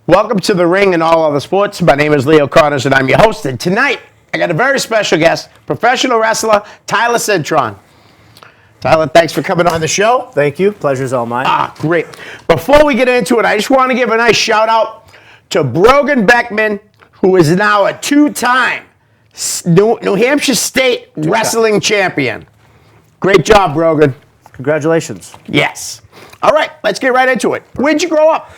Welcome to The Ring and all other sports. My name is Leo Connors and I'm your host. And tonight, I got a very special guest, professional wrestler Tyler Cintron. Tyler, thanks for coming on the show. Thank you. Pleasure's all mine. Great. Before we get into it, I just want to give a nice shout out to Brogan Beckman, who is now a two-time New Hampshire State wrestling champion. Great job, Brogan. Congratulations. Yes. All right, let's get right into it. Where'd you grow up?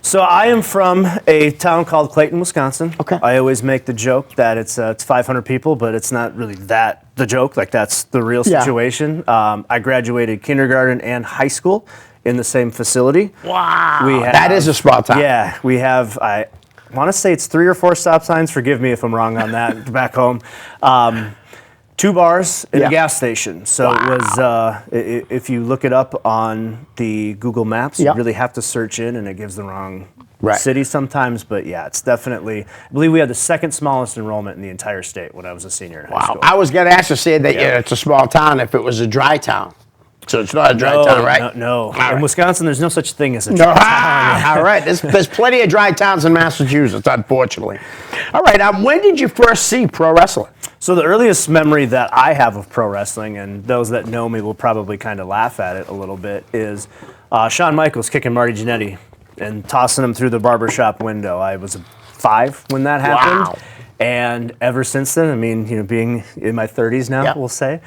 So I am from a town called Clayton, Wisconsin. Okay. I always make the joke that it's 500 people, but it's not really that the joke. Like, that's the real situation. I graduated kindergarten and high school in the same facility. Wow. That is a small town. Yeah, we have, I want to say it's 3 or 4 stop signs. Forgive me if I'm wrong on that back home. 2 bars and a gas station. So it was, if you look it up on the Google Maps, you really have to search in and it gives the wrong city sometimes. But yeah, it's definitely, I believe we had the second smallest enrollment in the entire state when I was a senior in high school. I was going to ask you, say that it's a small town if it was a dry town. So it's not a dry town, right? No. In Wisconsin, there's no such thing as a dry town. All right. There's plenty of dry towns in Massachusetts, unfortunately. All right. When did you first see pro wrestling? So the earliest memory that I have of pro wrestling, and those that know me will probably kind of laugh at it a little bit, is Shawn Michaels kicking Marty Jannetty and tossing him through the barbershop window. I was 5 when that happened. Wow. And ever since then, I mean, being in my 30s now, we'll say,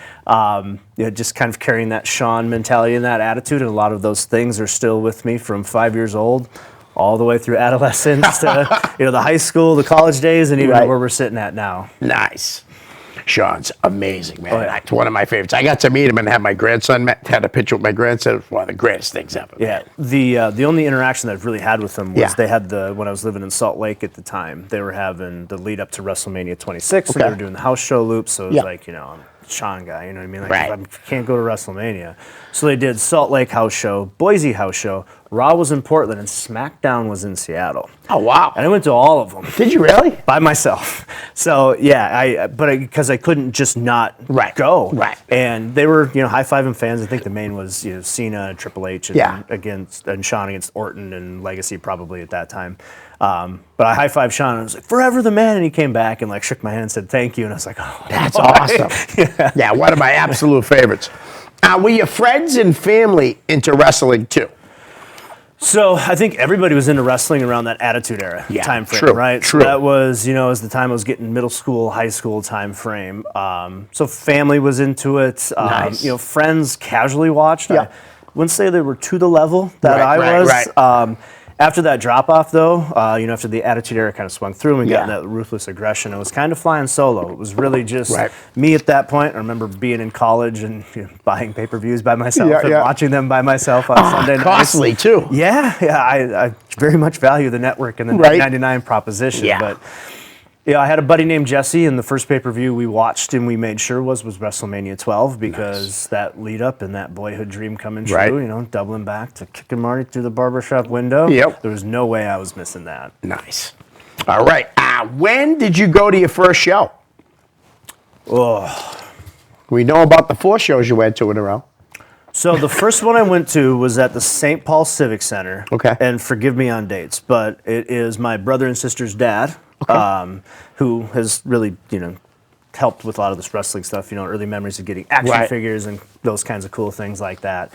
just kind of carrying that Shawn mentality and that attitude, and a lot of those things are still with me from 5 years old all the way through adolescence to the high school, the college days, and even where we're sitting at now. Nice. Shawn's amazing, man. Oh, yeah. It's one of my favorites. I got to meet him and have my grandson had a picture with my grandson. It was one of the greatest things ever. Yeah, the only interaction that I've really had with them was they had when I was living in Salt Lake at the time, they were having the lead up to WrestleMania 26, and they were doing the house show loop, so it was like, I'm a Shawn guy, you know what I mean? Like, I can't go to WrestleMania. So they did Salt Lake house show, Boise house show, Raw was in Portland, and SmackDown was in Seattle. Oh, wow. And I went to all of them. Did you really? By myself. So, because I couldn't just not go. Right. And they were, high-fiving fans. I think the main was, Cena, Triple H, and Shawn against Orton and Legacy probably at that time. But I high-fived Shawn, and I was like, forever the man, and he came back and shook my hand and said, thank you, and I was like, oh. That's awesome. Yeah, one of my absolute favorites. Were your friends and family into wrestling too? So I think everybody was into wrestling around that Attitude Era time frame, right? True. So that was, as the time I was getting middle school, high school time frame. So family was into it. Nice. Friends casually watched. I wouldn't say they were to the level that I was. After that drop-off, though, after the Attitude Era kind of swung through and we got that ruthless aggression, I was kind of flying solo. It was really just me at that point. I remember being in college and buying pay-per-views by myself and watching them by myself on Sunday nights. Costly, too. Yeah, I very much value the network and the $9.99 proposition. Yeah. But I had a buddy named Jesse, and the first pay-per-view we watched and we made sure was WrestleMania 12 because that lead up and that boyhood dream coming true, doubling back to kicking Marty through the barbershop window. Yep. There was no way I was missing that. Nice. All right. When did you go to your first show? Oh. We know about the 4 shows you went to in a row. So the first one I went to was at the St. Paul Civic Center. Okay. And forgive me on dates, but it is my brother and sister's dad. Who has really, helped with a lot of this wrestling stuff, early memories of getting action figures and those kinds of cool things like that.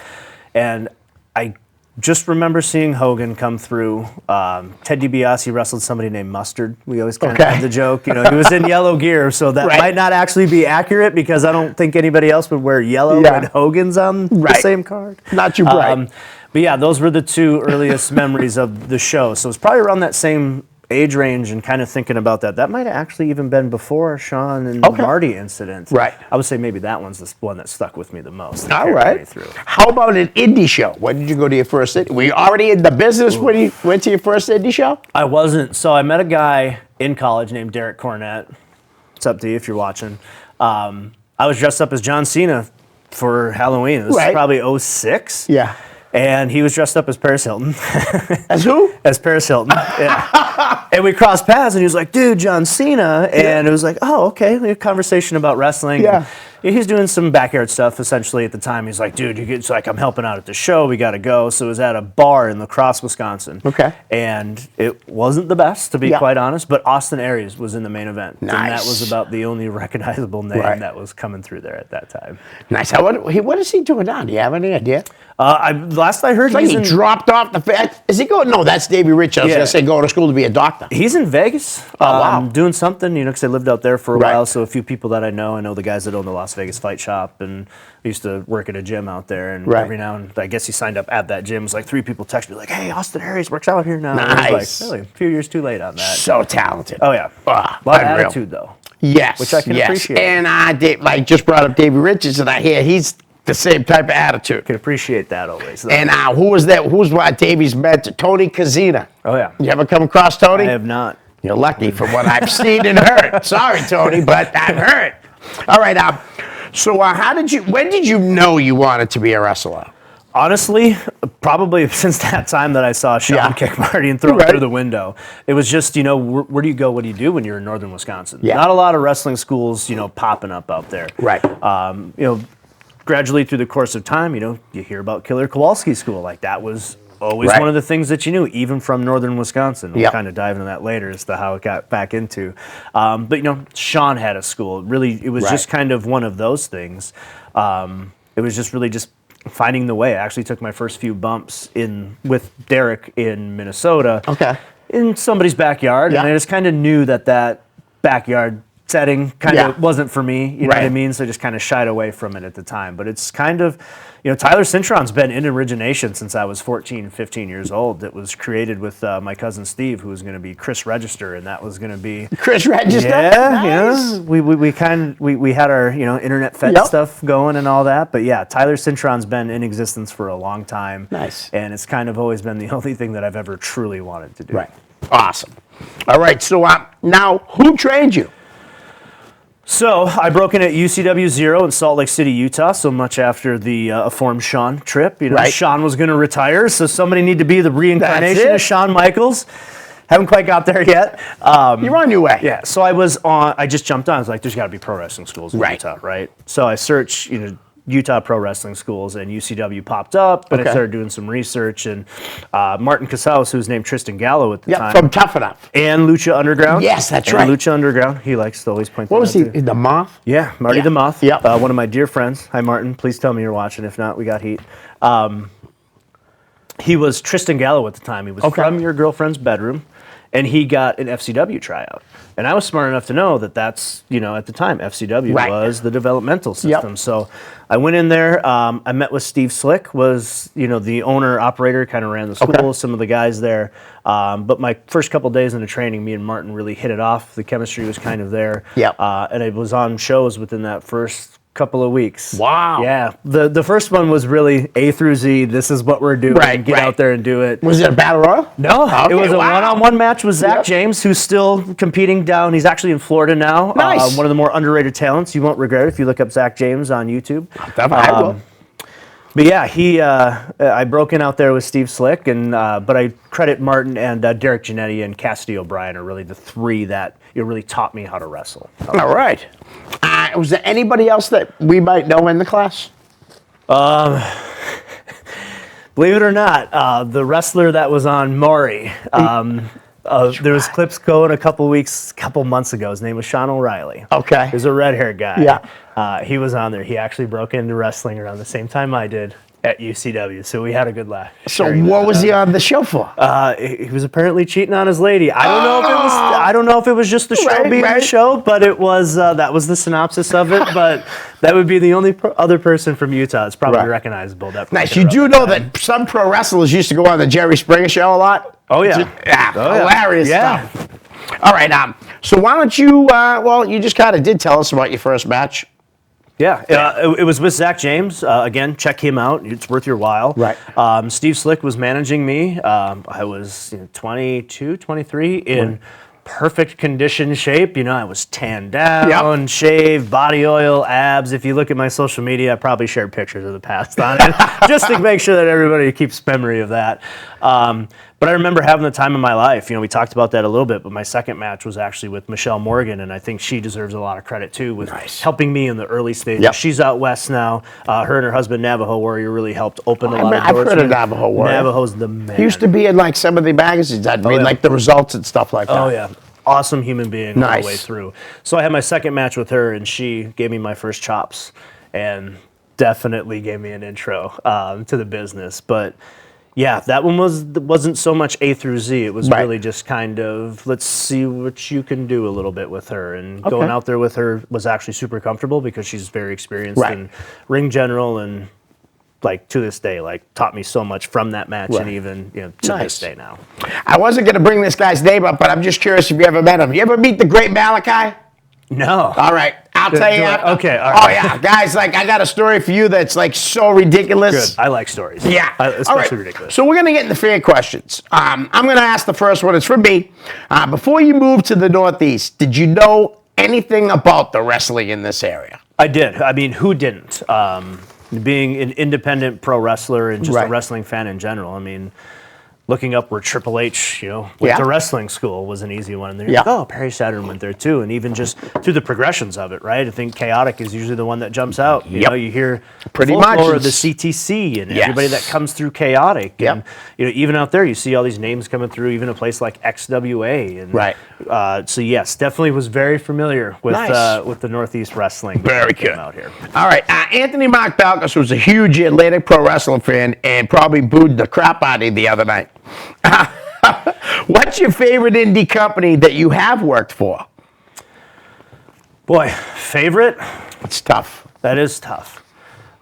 And I just remember seeing Hogan come through. Ted DiBiase wrestled somebody named Mustard. We always kind of had the joke, he was in yellow gear, so that might not actually be accurate because I don't think anybody else would wear yellow when Hogan's on the same card. Not too bright. But yeah, those were the 2 earliest memories of the show. So it's probably around that same age range and kind of thinking about that. That might have actually even been before Shawn and Marty incident. Right. I would say maybe that one's the one that stuck with me the most. All right. How about an indie show? When did you go to your first indie? Were you already in the business when you went to your first indie show? I wasn't. So I met a guy in college named Derek Cornett. It's up to you if you're watching. I was dressed up as John Cena for Halloween. This was probably 06. Yeah. And he was dressed up as Paris Hilton. As who? As Paris Hilton, yeah. And we crossed paths, and he was like, dude, John Cena. And it was like, oh, okay. We had a conversation about wrestling. Yeah. Yeah, he's doing some backyard stuff essentially at the time. He's like, dude, it's like I'm helping out at the show. We got to go. So it was at a bar in La Crosse, Wisconsin. Okay. And it wasn't the best, to be Yeah. quite honest, but Austin Aries was in the main event. Nice. And that was about the only recognizable name Right. that was coming through there at that time. Nice. What is he doing now? Do you have any idea? Last I heard, It's like he's he in, dropped off the. Is he going? No, that's Davey Rich. I was Yeah. going to say going to school to be a doctor. he's in Vegas, wow. doing something, because I lived out there for a Right. while. So a few people that I know the guys that own the Las Vegas Fight Shop, and I used to work at a gym out there. And Right. every now and I guess he signed up at that gym. It was like 3 people text me like, "Hey, Austin Aries works out here now." And I Nice. was like, really, a few years too late on that. So talented. Oh yeah, Ah, a lot of unreal. attitude though. Yes, Which I can yes. appreciate. And I did, like just brought up Davey Richards, and I hear he's the same type of attitude. Can appreciate that always. Though. And who was that? Who's what Davey's mentor? Tony Kazina. oh yeah, You ever come across Tony? I have not. You're lucky from what I've seen and heard. Sorry, Tony, but I've heard. All right. So when did you know you wanted to be a wrestler? Honestly, probably since that time that I saw Sean Yeah. kick Marty and throw him Right. through the window. It was just, where do you go? What do you do when you're in northern Wisconsin? Yeah. Not a lot of wrestling schools, popping up out there. Right. Gradually through the course of time, you hear about Killer Kowalski School. Like that was always Right. one of the things that you knew, even from northern Wisconsin. We'll Yep. kind of dive into that later as to how it got back into. But Sean had a school. Really, it was Right. just kind of one of those things. It was just really just finding the way. I actually took my first few bumps with Derek in Minnesota. Okay. In somebody's backyard, Yeah. and I just kind of knew that backyard setting kind of Yeah. wasn't for me. You know what I Right. mean? So I just kind of shied away from it at the time. But it's kind of, Tyler Cintron's been in origination since I was 14, 15 years old. It was created with my cousin Steve, who was going to be Chris Register, and that was going to be. Chris Register. Yeah, Nice. we had our internet fed Yep. stuff going and all that, but yeah, Tyler Cintron's been in existence for a long time. Nice. And it's kind of always been the only thing that I've ever truly wanted to do. Right. Awesome. All right. So now, who trained you? So I broke in at UCW Zero in Salt Lake City, Utah. So much after the formed Shawn trip, Right. Shawn was going to retire, so somebody need to be the reincarnation it. of Shawn Michaels. Haven't quite got there yet. You're on your way. Yeah, so I just jumped on. I was like, there's got to be pro wrestling schools in Right. Utah, right? So I searched, Utah pro wrestling schools, and UCW popped up, and Okay. I started doing some research, and Martin Casals, who's named Tristan Gallo at the Yeah, time, from Tough Enough. and Lucha Underground. Yes, that's and right. Lucha Underground. He likes to always point that What was out he? too. The Moth? Yeah, Marty Yeah. the Moth. Yep. One of my dear friends. Hi, Martin. Please tell me you're watching. If not, we got heat. He was Tristan Gallo at the time. He was Okay. from your girlfriend's bedroom, and he got an FCW tryout. And I was smart enough to know that that's, at the time, FCW Right. was the developmental system. Yep. So I went in there. I met with Steve Slick, was, the owner, operator, kind of ran the school, Okay. some of the guys there. But my first couple days into training, me and Martin really hit it off. The chemistry was kind of there. Yep. And I was on shows within that first couple of weeks. Wow. Yeah. The first one was really A through Z. This is what we're doing. Right, Get right. out there and do it. Was it a battle royal? No, Okay, it was a wow. one-on-one match with Zach Yep. James, who's still competing down. He's actually in Florida now. Nice. One of the more underrated talents. You won't regret it if you look up Zach James on YouTube. I will. But yeah, I broke in out there with Steve Slick, and but I credit Martin and Derek Giannetti and Cassidy O'Brien are really the three that really taught me how to wrestle. All right. Was there anybody else that we might know in the class? Believe it or not, the wrestler that was on Maury, there was clips going a couple months ago. His name was Sean O'Reilly. Okay. He was a red-haired guy. Yeah. He was on there. He actually broke into wrestling around the same time I did at UCW, so we had a good laugh. So what was he on the show for? He was apparently cheating on his lady. I don't know if it was just the show Right, being right. the show, but it was that was the synopsis of it. But that would be the only other person from Utah that's probably Right. recognizable. That Nice. You do know that some pro wrestlers used to go on the Jerry Springer show a lot? Oh yeah. Yeah, Oh, yeah. hilarious Yeah. stuff. All right. So why don't you, you just kind of did tell us about your first match. Yeah, it was with Zach James. Again, check him out. It's worth your while. Right. Steve Slick was managing me. I was 22, 23 in perfect condition shape. I was tanned down, Yep. shaved, body oil, abs. If you look at my social media, I probably shared pictures of the past on it just to make sure that everybody keeps memory of that. But I remember having the time of my life. We talked about that a little bit, but my second match was actually with Michelle Morgan, and I think she deserves a lot of credit too with helping me in the early stages. Yep. She's out west now. Her and her husband Navajo Warrior really helped open a lot of I've doors. heard of Navajo Warrior. Navajo's the man. He used to be in like some of the magazines. I'd read yeah. like the results and stuff like that. Oh yeah, awesome human being all Nice. the way through. So I had my second match with her, and she gave me my first chops, and definitely gave me an intro to the business. But yeah, that one wasn't so much A through Z. It was Right. really just kind of let's see what you can do a little bit with her. And going out there with her was actually super comfortable because she's very experienced Right. in ring general and. Like to this day, like taught me so much from that match, Right. and even to Nice. this day now. I wasn't going to bring this guy's name up, but I'm just curious if you ever met him. You ever meet the great Malachi? No, All right, I'll tell you. do I- after. okay, all Oh right. yeah, guys, like I got a story for you that's like so ridiculous. good. I like stories. Yeah. Especially All right. ridiculous. So we're going to get into fan questions. I'm going to ask the first one. It's from me. Before you moved to the Northeast, did you know anything about the wrestling in this area? I did. I mean, who didn't? Being an independent pro wrestler and just Right. a wrestling fan in general. I mean, looking up where Triple H, went Yeah. to wrestling school was an easy one. And then you're Yeah. like, oh, Perry Saturn went there too. And even just through the progressions of it, right? I think Chaotic is usually the one that jumps out. You Yep. know, you hear Pretty folklore much of the it's- CTC and Yes. everybody that comes through Chaotic. Yep. And, even out there, you see all these names coming through, even a place like XWA. And, Right. So yes, definitely was very familiar with Nice. with the Northeast wrestling. Very that came good. out here. All right, Anthony Mark Balkas was a huge Atlantic Pro Wrestling fan and probably booed the crap out of you the other night. What's your favorite indie company that you have worked for? Boy, favorite? It's tough. That is tough.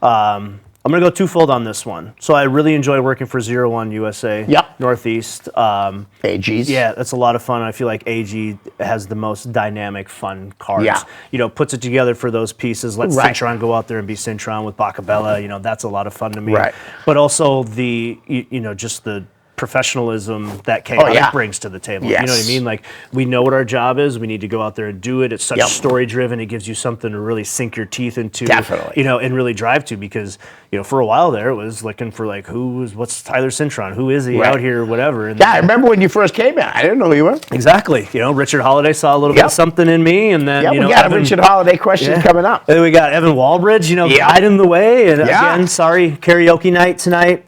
I'm going to go twofold on this one. So I really enjoy working for 01 USA Yep. Northeast. AGs. Yeah, that's a lot of fun. I feel like AG has the most dynamic, fun cards. Yeah. Puts it together for those pieces. Let Right. Cintron go out there and be Cintron with Bacabella. That's a lot of fun to me. Right. But also just the professionalism that Chaotic yeah. brings to the table. Yes. You know what I mean? Like, we know what our job is. We need to go out there and do it. It's such Yep. story driven. It gives you something to really sink your teeth into. Definitely. And really drive to, because for a while there it was looking for like what's Tyler Cintron? Who is he Right. out here? Whatever. And Yeah, I remember when you first came out. I didn't know who you were. exactly. Richard Holiday saw a little bit Yep. of something in me, and then Yeah, we got Evan, a Richard Holiday question yeah. coming up. And then we got Evan Walbridge, Yeah. guiding the way. And Yeah. again, sorry, karaoke night tonight.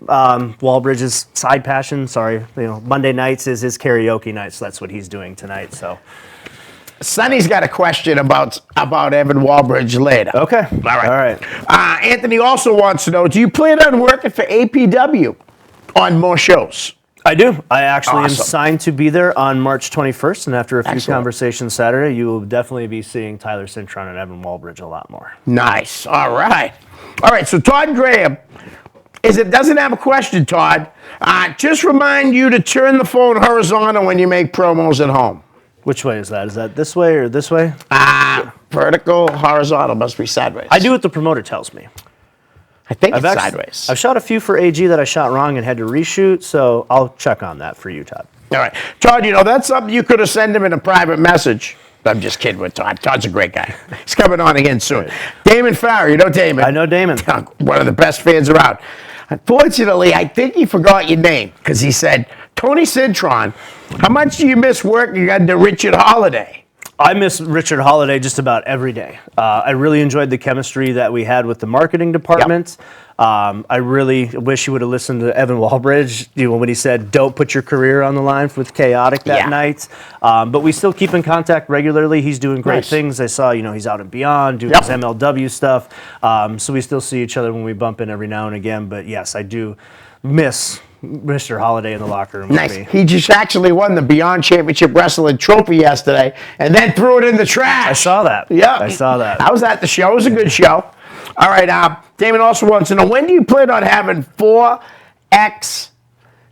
Walbridge's side passion. Sorry, Monday nights is his karaoke night, so that's what he's doing tonight. So Sonny's got a question about Evan Walbridge later. okay, All right. all right. Anthony also wants to know, do you plan on working for APW on more shows? I do. I actually am Awesome. signed to be there on March 21st, and after a few Excellent. conversations Saturday, you will definitely be seeing Tyler Cintron and Evan Walbridge a lot more. Nice. All right. All right, so Todd Graham doesn't have a question, Todd. Just remind you to turn the phone horizontal when you make promos at home. Which way is that? Is that this way or this way? Vertical, horizontal must be sideways. I do what the promoter tells me. I think it's I've sideways. I've shot a few for AG that I shot wrong and had to reshoot, so I'll check on that for you, Todd. All right. Todd, that's something you could have sent him in a private message. I'm just kidding with Todd. Todd's a great guy. He's coming on again soon. Damon Farrer, Damon. I know Damon. One of the best fans around. Unfortunately, I think he forgot your name because he said, Tony Cintron, how much do you miss working under Richard Holiday? I miss Richard Holiday just about every day. I really enjoyed the chemistry that we had with the marketing department. I really wish you would have listened to Evan Walbridge when he said, don't put your career on the line with Chaotic that night. But we still keep in contact regularly. He's doing great Nice. things. I saw, he's out and beyond doing his MLW stuff. So we still see each other when we bump in every now and again. But yes, I do miss Mr. Holiday in the locker room Nice. with me. He just actually won the Beyond Championship Wrestling trophy yesterday and then threw it in the trash. I saw that. Yeah. I saw that. I was at the show. It was a good show. All right. Damon also wants to know, when do you plan on having 4X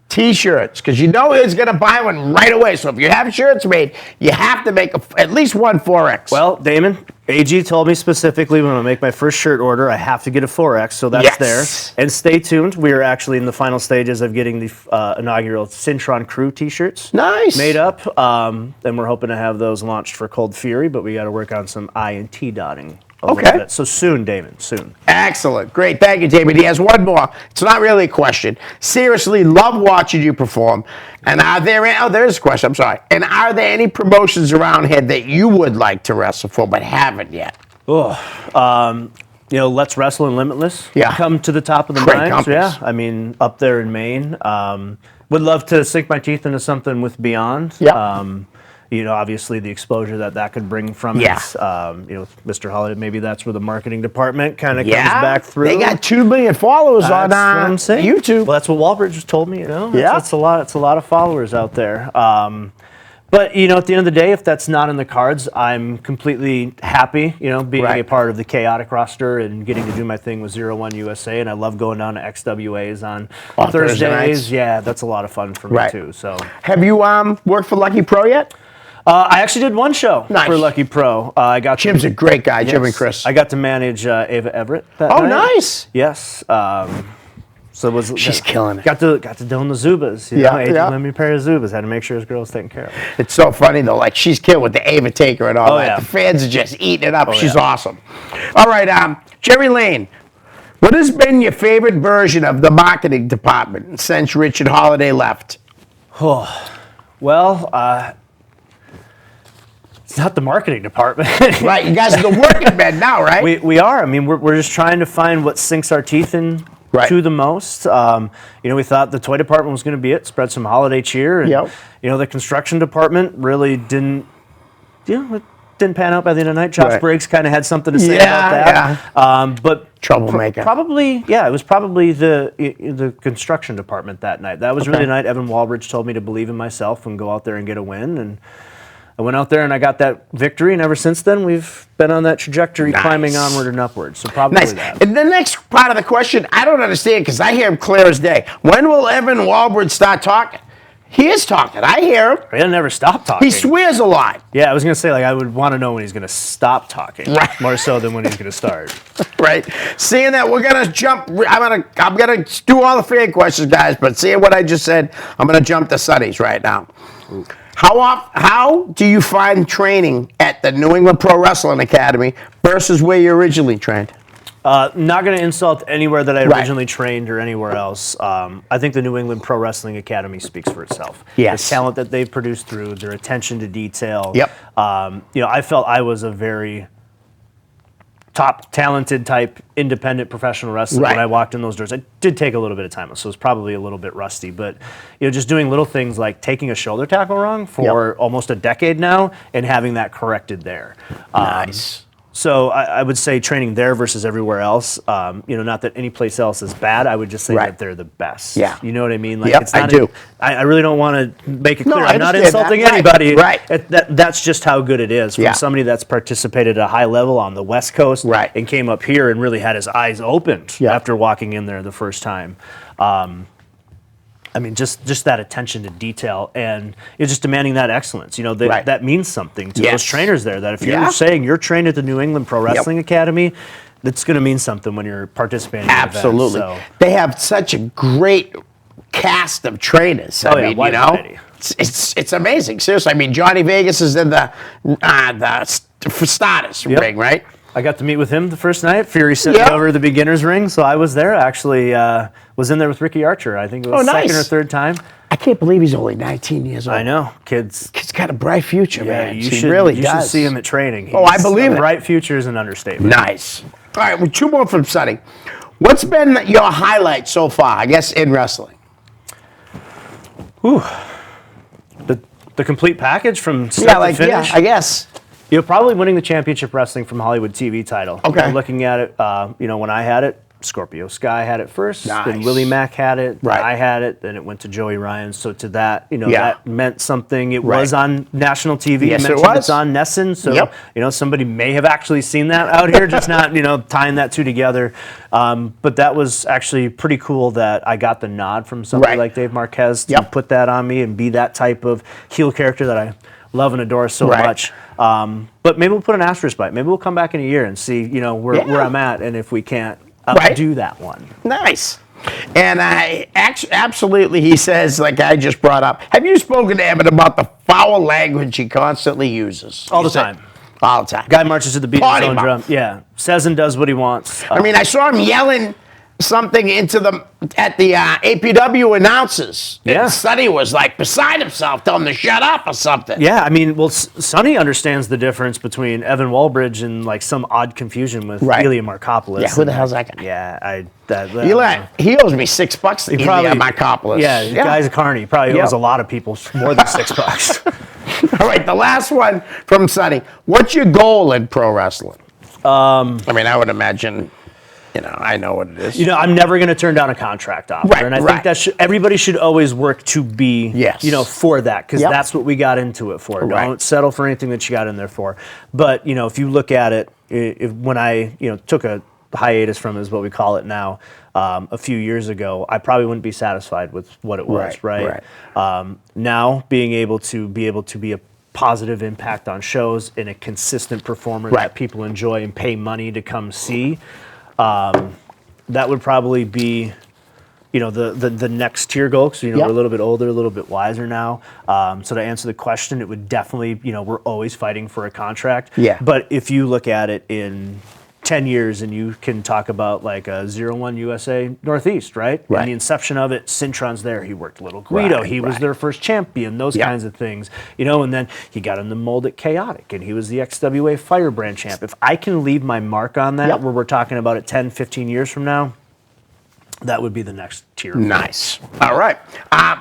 T-shirts? Because he's going to buy one right away. So if you have shirts made, you have to make at least one 4X. Well, Damon, AG told me specifically when I make my first shirt order, I have to get a 4X, so that's Yes. there. And stay tuned. We are actually in the final stages of getting the inaugural Cintron Crew T-shirts Nice. made up. And we're hoping to have those launched for Cold Fury, but we got to work on some I and T dotting little Okay. bit. So soon, Damon, soon. Excellent. Great. Thank you, David. He has one more. It's not really a question. Seriously, love watching you perform. And are there, there's a question. I'm sorry. And are there any promotions around here that you would like to wrestle for but haven't yet? Let's Wrestle and Limitless. Yeah. Come to the top of the Great mind. companies. Yeah. I mean, up there in Maine. Would love to sink my teeth into something with Beyond. Yeah. Obviously the exposure that could bring from Yeah. it. Mr. Holiday, maybe that's where the marketing department kind of Yeah. comes back through. They got 2 million followers on That's what I'm saying. YouTube. Well, that's what Walbridge told me. Yeah. It's a lot. It's a lot of followers out there. But at the end of the day, if that's not in the cards, I'm completely happy. Being Right. a part of the chaotic roster and getting to do my thing with 01 USA, and I love going down to XWAs on On Thursday nights. Thursdays. Yeah, that's a lot of fun for me Right. too. So. Have you worked for Lucky Pro yet? I actually did one show Nice. for Lucky Pro. I got Jim's a great guy, Jim and Chris. I got to manage Ava Everett. That Oh, night. nice. Yes. So it was She's killing it. Got to don the Zubas. Yeah, Agent yeah. lent me a pair of Zubas. Had to make sure his girl was taken care of. It's so funny though. Like she's killing with the Ava Taker and all Oh, that. yeah. The fans are just eating it up. She's yeah. awesome. All right, Jerry Lane. What has been your favorite version of the marketing department since Richard Holiday left? Well, it's not the marketing department. Right, you guys are the working men now, right? We are. I mean, we're just trying to find what sinks our teeth in Right. to the most. We thought the toy department was going to be it. Spread some holiday cheer. And, Yep. the construction department really didn't. It didn't pan out by the end of the night. Josh Right. Briggs kind of had something to say Yeah, about that. But Troublemaker. probably, yeah, it was probably the construction department that night. That was really the night Evan Walbridge told me to believe in myself and go out there and get a win. And I went out there and I got that victory, and ever since then we've been on that trajectory, Nice. climbing onward and upward. So probably Nice. that. And the next part of the question, I don't understand because I hear him clear as day. When will Evan Walbridge start talking? He is talking. I hear him. He'll never stop talking. He swears a lot. Yeah, I was gonna say I would want to know when he's gonna stop talking, Right. more so than when he's gonna start. Right. Seeing that we're gonna jump, I'm gonna do all the fan questions, guys. But seeing what I just said, I'm gonna jump to Sonny's right now. How do you find training at the New England Pro Wrestling Academy versus where you originally trained? Not going to insult anywhere that I Right. originally trained or anywhere else. I think the New England Pro Wrestling Academy speaks for itself. Yes. The talent that they've produced through their attention to detail. Yep. I felt I was a very top talented type independent professional wrestler Right. when I walked in those doors. It did take a little bit of time, so it was probably a little bit rusty, but just doing little things like taking a shoulder tackle wrong for almost a decade now and having that corrected there. Nice. So I would say training there versus everywhere else. Not that any place else is bad. I would just say Right. that they're the best. Yeah. You know what I mean? Like Yep, it's not I do. I really don't want to make it No, clear. I I'm not understand insulting that. Right, anybody. right. That's just how good it is from Yeah. somebody that's participated at a high level on the West Coast Right. and came up here and really had his eyes opened Yeah. after walking in there the first time. Just that attention to detail and just demanding that excellence. Right. That means something to Yes. those trainers there. That if you're Yeah. saying you're trained at the New England Pro Wrestling Academy, that's going to mean something when you're participating. Absolutely. In events, They have such a great cast of trainers. I yeah, mean, wide variety. it's amazing. Seriously, I mean, Johnny Vegas is in the for starters ring, right? I got to meet with him the first night. Fury sent Yep. me over to the beginner's ring, so I was there. Actually, was in there with Ricky Archer. I think it was Oh, nice. second or third time. I can't believe he's only 19 years old. I know, kids. He's got a bright future, Yeah, man. you He should really you does. should see him at training. Oh, I He's believe a it. bright future is an understatement. Nice. All right, well, 2 more from Sonny. What's been your highlight so far, I guess, in wrestling? The complete package from start to finish. I guess. Probably winning the championship wrestling from Hollywood TV title. Okay. Looking at it, when I had it, Scorpio Sky had it first, then Nice. Willie Mack had it, then Right. I had it, then it went to Joey Ryan. So to that, Yeah. that meant something. It Right. was on national TV. Yes, You it mentioned was. It's on Nesson, so Yep. somebody may have actually seen that out here, just not tying that two together. But that was actually pretty cool that I got the nod from somebody Right. like Dave Marquez to Yep. put that on me and be that type of heel character that I love and adore so Right. much. But maybe we'll put an asterisk by it. Maybe we'll come back in a year and see, where Yeah. I'm at, and if we can't Right. do that one. Nice. And absolutely, he says, like I just brought up, have you spoken to Evan about the foul language he constantly uses? All You the said- time. All the time. Guy marches to the beat of Party his own mouth. drum. Yeah, says and does what he wants. I mean, I saw him yelling something at the APW announcers. Yeah. And Sonny was like beside himself, telling him to shut up or something. Yeah, I mean, well, Sonny understands the difference between Evan Walbridge and like some odd confusion with Right. Ilya Markopoulos. Yeah, who the And, hell's that guy? Yeah, He owes me $6 to probably- Ilya Markopoulos. Yeah, the guy's a carny. Probably Yeah. owes a lot of people more than $6. All right, the last one from Sonny. What's your goal in pro wrestling? I mean, I would imagine, I know what it is. You know, I'm never going to turn down a contract offer, Right, and I right. think that everybody should always work to be, Yes. for that, because Yep. that's what we got into it for. Right. Don't settle for anything that you got in there for. But if you look at it, when I took a hiatus from it, is what we call it now, a few years ago, I probably wouldn't be satisfied with what it was. Right. Now being able to be a positive impact on shows and a consistent performer Right. that people enjoy and pay money to come see. That would probably be, the next tier goal. Because Yep. we're a little bit older, a little bit wiser now. So to answer the question, it would definitely, we're always fighting for a contract. Yeah. But if you look at it in 10 years and you can talk about like a 01 USA Northeast, right? Right. And the inception of it, Cintron's there. He worked Little Guido. Right, He was right. their first champion, those Yep. kinds of things. And then he got in the mold at Chaotic and he was the XWA Firebrand champ. If I can leave my mark on that, Yep. where we're talking about it 10, 15 years from now, that would be the next tier. Nice. All right.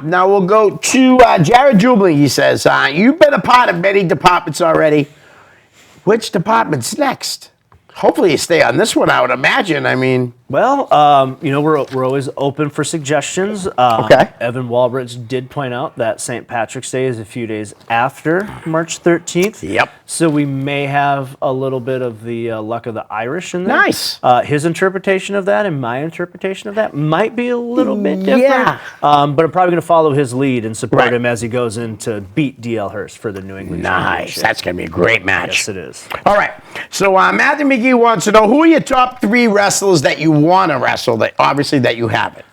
Now we'll go to Jared Jubling. He says, you've been a part of many departments already. Which department's next? Hopefully you stay on this one, I would imagine. I mean, Well, we're always open for suggestions. Okay. Evan Walbridge did point out that St. Patrick's Day is a few days after March 13th. Yep. So we may have a little bit of the luck of the Irish in there. Nice. His interpretation of that and my interpretation of that might be a little bit different. Yeah. But I'm probably going to follow his lead and support Right. him as he goes in to beat DL Hurst for the New England nice. Championship. That's going to be a great match. Yes, it is. All right. So Matthew McGee wants to know, who are your top 3 wrestlers that you want to wrestle that obviously that you haven't?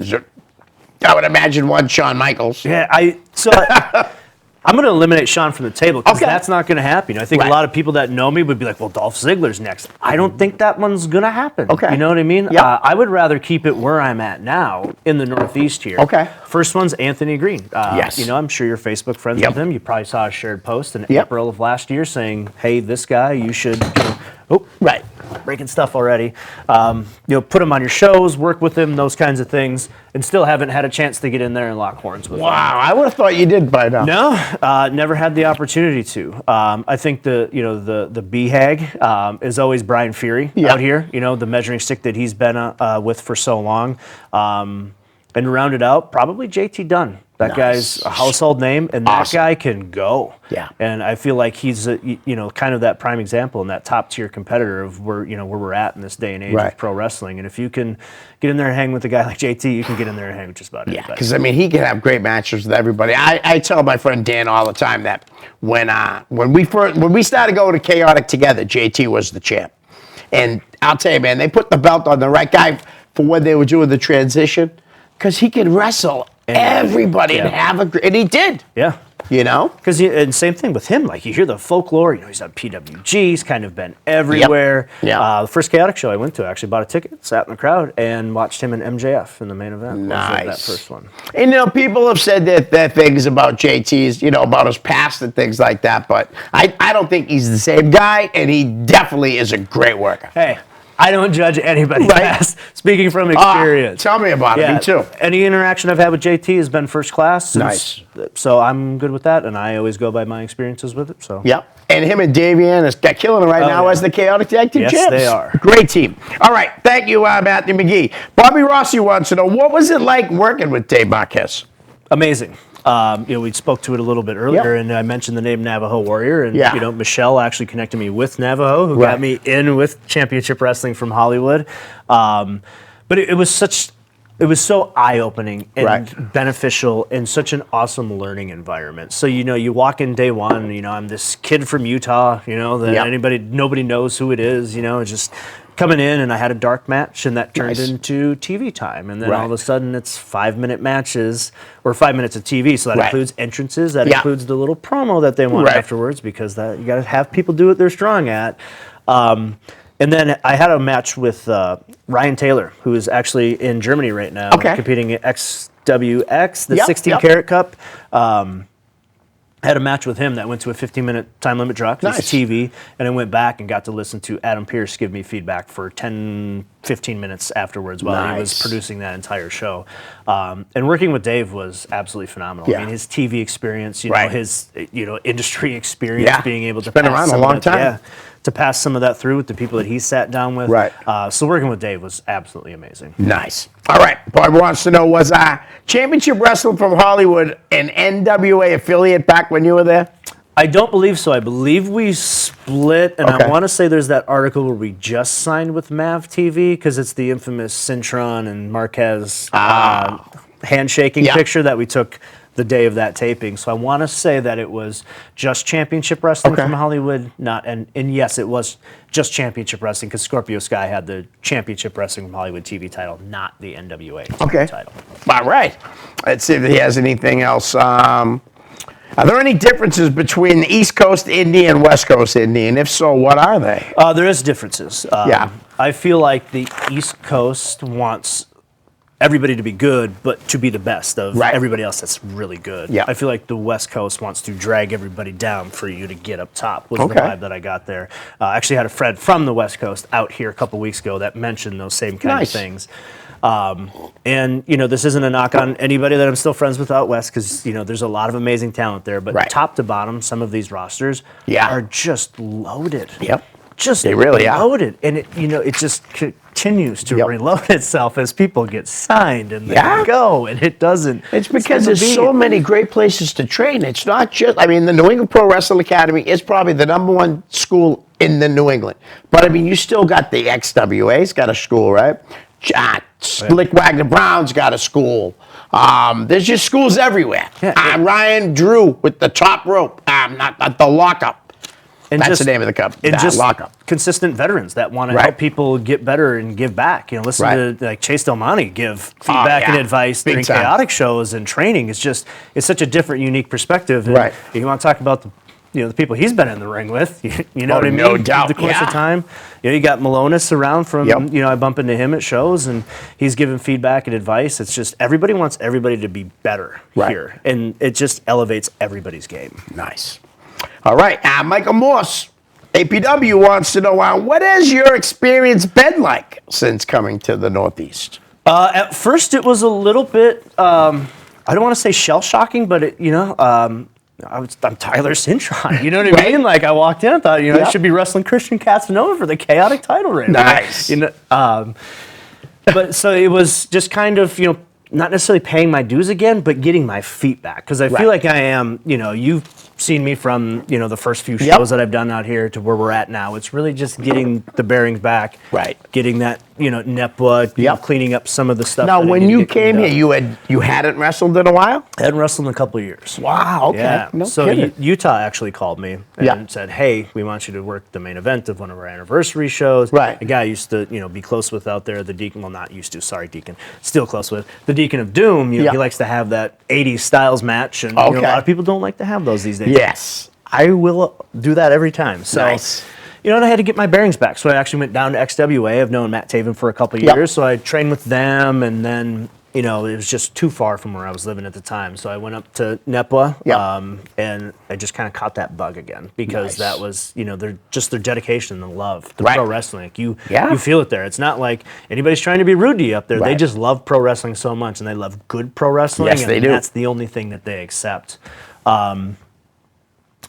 I would imagine one, Shawn Michaels. Yeah, I'm going to eliminate Sean from the table because Okay. that's not going to happen. I think Right. a lot of people that know me would be like, well, Dolph Ziggler's next. I don't think that one's going to happen. Okay. You know what I mean? Yep. I would rather keep it where I'm at now in the Northeast here. Okay. First one's Anthony Green. Yes. I'm sure you're Facebook friends Yep. with him. You probably saw a shared post in Yep. April of last year saying, hey, this guy, you should, Right. breaking stuff already. Put him on your shows, work with him, those kinds of things, and still haven't had a chance to get in there and lock horns with him. Wow. I would have thought you did by now. No, never had the opportunity to. I think the BHAG is always Brian Fury Yeah. out here. The measuring stick that he's been with for so long. And to round it out, probably JT Dunn. That Nice. guy's a household name, and that Awesome. guy can go. Yeah. And I feel like he's kind of that prime example and that top tier competitor of where we're at in this day and age Right. of pro wrestling. And if you can get in there and hang with a guy like JT, you can get in there and hang with just about Yeah, anybody. because he can have great matches with everybody. I tell my friend Dan all the time that when we started going to Chaotic together, JT was the champ, and I'll tell you, man, they put the belt on the right guy for when they were doing the transition, because he could wrestle everybody and Yeah. and he did. Yeah. Because and same thing with him. Like you hear the folklore. He's on PWG. He's kind of been everywhere. Yep. The first Chaotic show I went to, I actually bought a ticket, sat in the crowd, and watched him and MJF in the main event. Was Nice. that first one. And people have said that things about JT's, about his past and things like that, but I don't think he's the same guy, and he definitely is a great worker. Hey, I don't judge anybody's Right. past. Speaking from experience. Tell me about it. Me too. Any interaction I've had with JT has been first class. Nice. So I'm good with that, and I always go by my experiences with it. So. Yep. And him and Davian is killing it right now yeah. as the Chaotic Tag Team Yes, champs. they are. Great team. All right. Thank you, Matthew McGee. Bobby Rossi wants to know, what was it like working with Dave Marquez? Amazing. We spoke to it a little bit earlier, and I mentioned the name Navajo Warrior, and Yeah. Michelle actually connected me with Navajo, who Right. got me in with Championship Wrestling from Hollywood. But it was so eye-opening and Right. beneficial and such an awesome learning environment. So, you walk in day one, I'm this kid from Utah, that Yep. nobody knows who it is, it's just coming in, and I had a dark match, and that turned Nice. into TV time. And then Right. all of a sudden, it's 5-minute matches or 5 minutes of TV. So that Right. includes entrances, that Yeah. includes the little promo that they want Right. afterwards, because that you got to have people do what they're strong at. And then I had a match with Ryan Taylor, who is actually in Germany right now, Okay. competing at XWX, the Yep, 16 yep. Karat Cup. Had a match with him that went to a 15-minute time limit draw. 'Cause Nice. It's TV, and I went back and got to listen to Adam Pearce give me feedback for 10, 15 minutes afterwards while he was Nice. producing that entire show. And working with Dave was absolutely phenomenal. Yeah. I mean, his TV experience, Right. his industry experience, Yeah. being able to It's been pass around a some of long that- time. Yeah, to pass some of that through with the people that he sat down with. Right. So working with Dave was absolutely amazing. Nice. All right. Bob wants to know, was Championship Wrestling from Hollywood an NWA affiliate back when you were there? I don't believe so. I believe we split, and Okay. I want to say there's that article where we just signed with Mav TV, because it's the infamous Cintron and Marquez handshaking Yeah. picture that we took the day of that taping. So I want to say that it was just Championship Wrestling Okay. from Hollywood, and yes, it was just Championship Wrestling, because Scorpio Sky had the Championship Wrestling from Hollywood TV title, not the NWA Okay. title. All right. Let's see if he has anything else. Are there any differences between the East Coast indie and West Coast indie? And if so, what are they? There is differences. Yeah. I feel like the East Coast wants everybody to be good, but to be the best of Right. everybody else that's really good. Yeah. I feel like the West Coast wants to drag everybody down for you to get up top, was Okay. the vibe that I got there. I actually had a friend from the West Coast out here a couple weeks ago that mentioned those same kind Nice. of things. And, this isn't a knock on anybody that I'm still friends with out West, because, there's a lot of amazing talent there. But Right. top to bottom, some of these rosters Yeah. are just loaded. Yep. Just They really are. loaded. And it just continues to Yep. reload itself as people get signed and they Yeah. go, and it doesn't. It's because never there's be. so many great places to train. It's not just, the New England Pro Wrestling Academy is probably the #1 school in the New England. But, you still got the XWA's got a school, right? Slick Wagner Brown's got a school. There's just schools everywhere. Yeah. Ryan Drew with the top rope, not the lockup. And That's just- the name of the cup. And That just lockup. consistent veterans that want to Right. help people get better and give back. Listen Right. to like Chase Del Monte give feedback yeah. and advice Big during time. chaotic shows and training. It's such a different, unique perspective. And Right. You want to talk about the people he's been in the ring with. You know Oh, what I mean? no doubt, Over the course yeah. of time. You got Malonis around from. Yep. I bump into him at shows, and he's giving feedback and advice. It's just everybody wants everybody to be better Right. here, and it just elevates everybody's game. Nice. All right. Michael Morse, APW, wants to know, what has your experience been like since coming to the Northeast? At first, it was a little bit. I don't want to say shell shocking, but I'm Tyler Cintron. You know what I Right. mean? Like I walked in, I thought, I Yeah. should be wrestling Christian Casanova for the chaotic title right now. Nice. But so it was just kind of, not necessarily paying my dues again, but getting my feet back. Because I Right. feel like I am, you've seen me from, the first few shows Yep. that I've done out here to where we're at now. It's really just getting the bearings back. Right. Getting that, NEPWA, Yep. cleaning up some of the stuff. Now, that I when need to you get came cleaned here, up. you hadn't wrestled in a while? I hadn't wrestled in a couple of years. Wow. Okay. Yeah. No so kidding. Utah actually called me and Yeah. said, "Hey, we want you to work the main event of one of our anniversary shows." Right. A guy I used to, be close with out there, the Deacon. Well, not used to. Sorry, Deacon. Still close with the Deacon of Doom. Yeah. He likes to have that '80s styles match, and a Okay. lot of people don't like to have those these days. Yes. I will do that every time. So, Nice. and I had to get my bearings back. So I actually went down to XWA. I've known Matt Taven for a couple of Yep. years. So I trained with them, and then, it was just too far from where I was living at the time. So I went up to NEPWA, Yep. and I just kind of caught that bug again, because Nice. that was, their dedication and love to Right. pro wrestling. Like you Yeah. feel it there. It's not like anybody's trying to be rude to you up there. They Right. just love pro wrestling so much, and they love good pro wrestling. Yes, and they do. That's the only thing that they accept.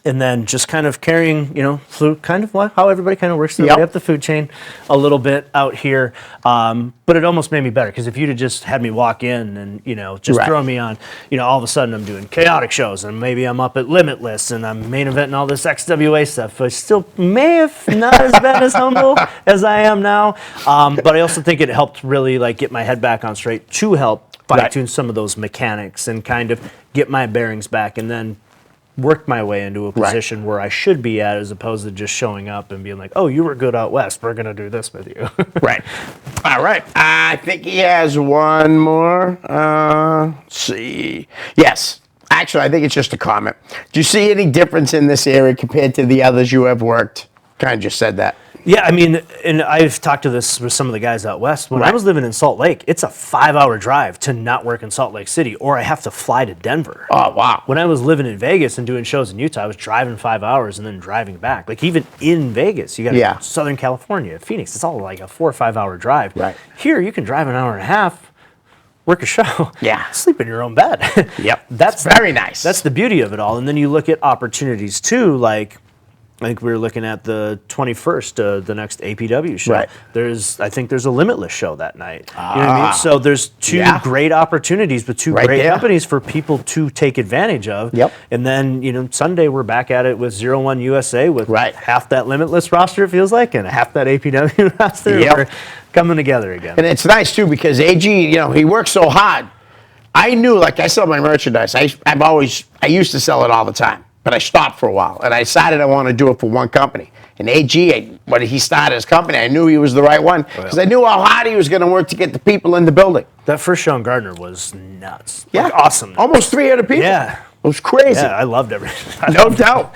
And then just kind of carrying, through kind of how everybody kind of works their Yep. way up the food chain a little bit out here. But it almost made me better, because if you'd have just had me walk in and, just Right. throw me on, all of a sudden I'm doing chaotic shows, and maybe I'm up at Limitless and I'm main eventing all this XWA stuff. I still may have not as been as humble as I am now. But I also think it helped really get my head back on straight to help fine tune some of those mechanics and kind of get my bearings back. And then worked my way into a position where I should be at, as opposed to just showing up and being like, oh, you were good out west. We're going to do this with you. Right. All right. I think he has one more. Let's see. Yes. Actually, I think it's just a comment. Do you see any difference in this area compared to the others you have worked? Kind of just said that. Yeah, I mean, and I've talked to this with some of the guys out west. When I was living in Salt Lake, it's a 5-hour drive to not work in Salt Lake City, or I have to fly to Denver. Oh, wow. When I was living in Vegas and doing shows in Utah, I was driving 5 hours and then driving back. Like, even in Vegas, you got Southern California, Phoenix, it's all like a 4 or 5 hour drive. Right. Here, you can drive an hour and a half, work a show, Yeah. sleep in your own bed. Yep. That's very nice. That's the beauty of it all. And then you look at opportunities too, like I think we were looking at the 21st, the next APW show. Right. I think there's a Limitless show that night. You know what I mean? So there's two great opportunities with two great companies for people to take advantage of. Yep. And then, you know, Sunday we're back at it with 01 USA with Right. half that Limitless roster, it feels like, and half that APW roster. Yep. We're coming together again. And it's nice, too, because AG, you know, he works so hard. I knew, like, I sell my merchandise. I used to sell it all the time. But I stopped for a while, and I decided I want to do it for one company. And AG, when he started his company, I knew he was the right one because I knew how hard he was going to work to get the people in the building. That first show in Gardner was nuts. Yeah. Like, awesome. Almost 300 people. Yeah. It was crazy. Yeah, I loved everything. No doubt.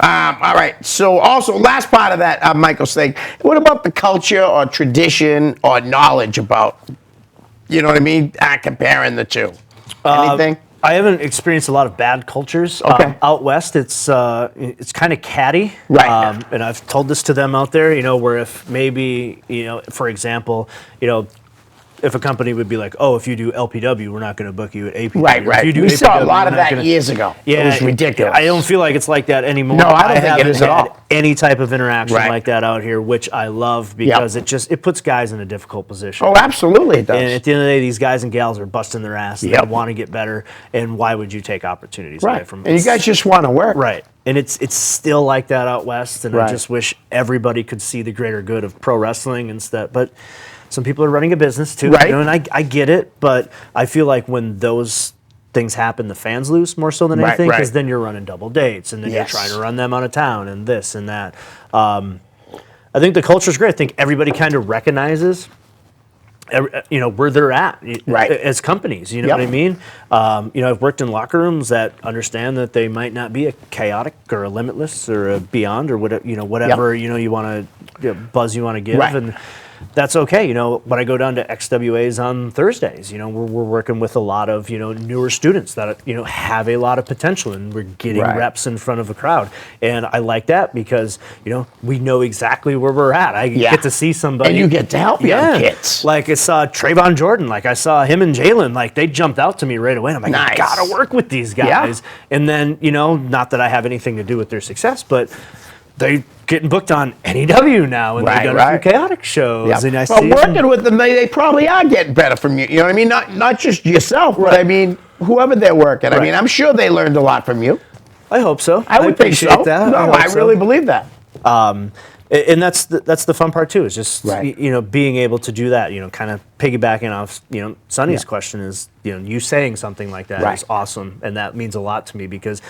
All right. So also, last part of that, Michael's thing, what about the culture or tradition or knowledge about, you know what I mean, comparing the two? Anything? I haven't experienced a lot of bad cultures out west. It's kind of catty, right? And I've told this to them out there. You know, where if maybe, you know, for example, you know, if a company would be like, oh, if you do LPW, we're not going to book you at APW. Right, right. If you do We APW, saw a lot of that years ago. Yeah, it was ridiculous. I don't feel like it's like that anymore. No, I don't think it is at all. Any type of interaction like that out here, which I love because it puts guys in a difficult position. Oh, absolutely it does. And at the end of the day, these guys and gals are busting their ass. And they want to get better. And why would you take opportunities away from them? And you guys just want to work. Right. And it's still like that out west. And I just wish everybody could see the greater good of pro wrestling instead. But some people are running a business too. Right. You know, and I get it. But I feel like when those things happen, the fans lose more so than anything, because then you're running double dates and then you're trying to run them out of town and this and that. I think the culture's great. I think everybody kind of recognizes, you know, where they're at as companies. You know what I mean? You know, I've worked in locker rooms that understand that they might not be a Chaotic or a Limitless or a Beyond or whatever, you know, whatever you want to buzz you want to give, and that's okay. You know, when I go down to XWAs on Thursdays, you know, we're working with a lot of, you know, newer students that, you know, have a lot of potential, and we're getting reps in front of a crowd. And I like that because, you know, we know exactly where we're at. I get to see somebody. And you get to help young kids. Like I saw Trayvon Jordan, like I saw him and Jalen, like they jumped out to me right away. And I'm like, I gotta work with these guys. And then, you know, not that I have anything to do with their success, but they getting booked on NEW now, and they've done a few Chaotic shows. And I see working with them, they probably are getting better from you. You know what I mean? Not just yourself, but I mean, whoever they're working. I mean, I'm sure they learned a lot from you. I hope so. I would think so. That. No, I really believe that. And that's the fun part too. Is just you know, being able to do that. You know, kind of piggybacking off, you know, Sonny's question is, you know, you saying something like that is awesome, and that means a lot to me because,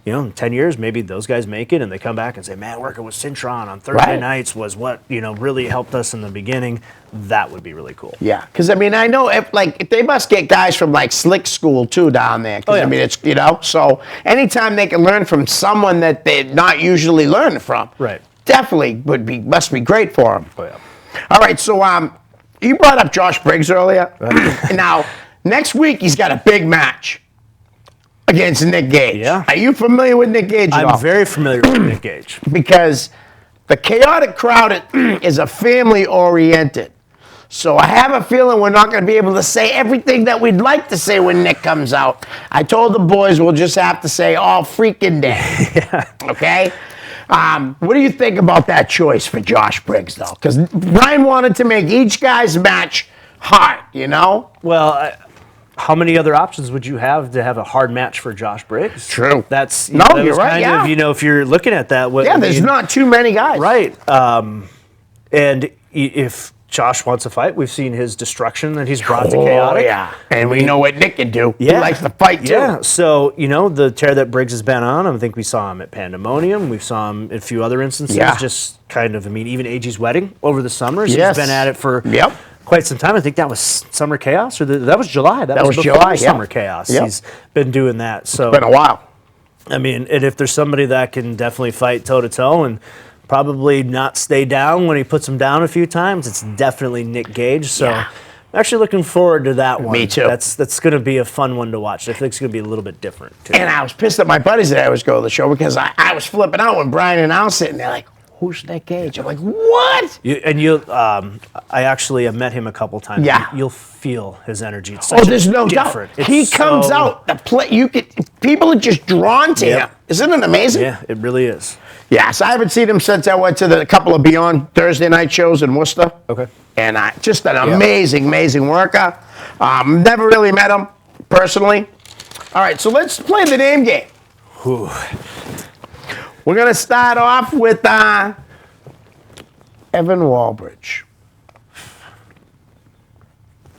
you know, in 10 years, maybe those guys make it and they come back and say, man, working with Syntron on Thursday nights was what, you know, really helped us in the beginning. That would be really cool. Yeah, because, I mean, I know if they must get guys from, like, Slick School, too, down there. Because, I mean, it's, you know, so anytime they can learn from someone that they're not usually learning from, definitely must be great for them. All right, so you brought up Josh Briggs earlier. Now, next week, he's got a big match against Nick Gage. Yeah. Are you familiar with Nick Gage at all? I'm very familiar with Nick Gage. Because the Chaotic crowd is a family-oriented. So I have a feeling we're not going to be able to say everything that we'd like to say when Nick comes out. I told the boys we'll just have to say all freaking day. Okay? What do you think about that choice for Josh Briggs, though? Because Brian wanted to make each guy's match hard, you know? Well, how many other options would you have to have a hard match for Josh Briggs? True. That's you're right. Kind of, you know, if you're looking at that, there's not too many guys. Right. And if Josh wants to fight. We've seen his destruction that he's brought to Chaotic. Oh, yeah. And we know what Nick can do. He likes to fight, too. Yeah, so, the tear that Briggs has been on, I think we saw him at Pandemonium. We saw him in a few other instances. Yeah. Just kind of, even AG's wedding over the summer. So Yes. he's been at it for Yep. quite some time. I think that was Summer Chaos, or that was July. That was before July, yeah. Summer Chaos. Yep. He's been doing that. So, Been a while. and if there's somebody that can definitely fight toe-to-toe and probably not stay down when he puts him down a few times, it's definitely Nick Gage. So Yeah. I'm actually looking forward to that one. Me too. That's going to be a fun one to watch. I think it's going to be a little bit different, too. And I was pissed at my buddies that I was going to the show because I was flipping out when Brian announced it, and they're like, who's Nick Gage? I'm like, what? I actually have met him a couple times. Yeah. You'll feel his energy. It's Oh, such there's no different. doubt. He comes so- out, people are just drawn to Yep. him. Isn't it amazing? Yeah, it really is. Yeah, so I haven't seen him since I went to the couple of Beyond Thursday night shows in Worcester. Okay. And just an amazing, amazing worker. Never really met him personally. All right, so let's play the name game. Whew. We're going to start off with Evan Walbridge.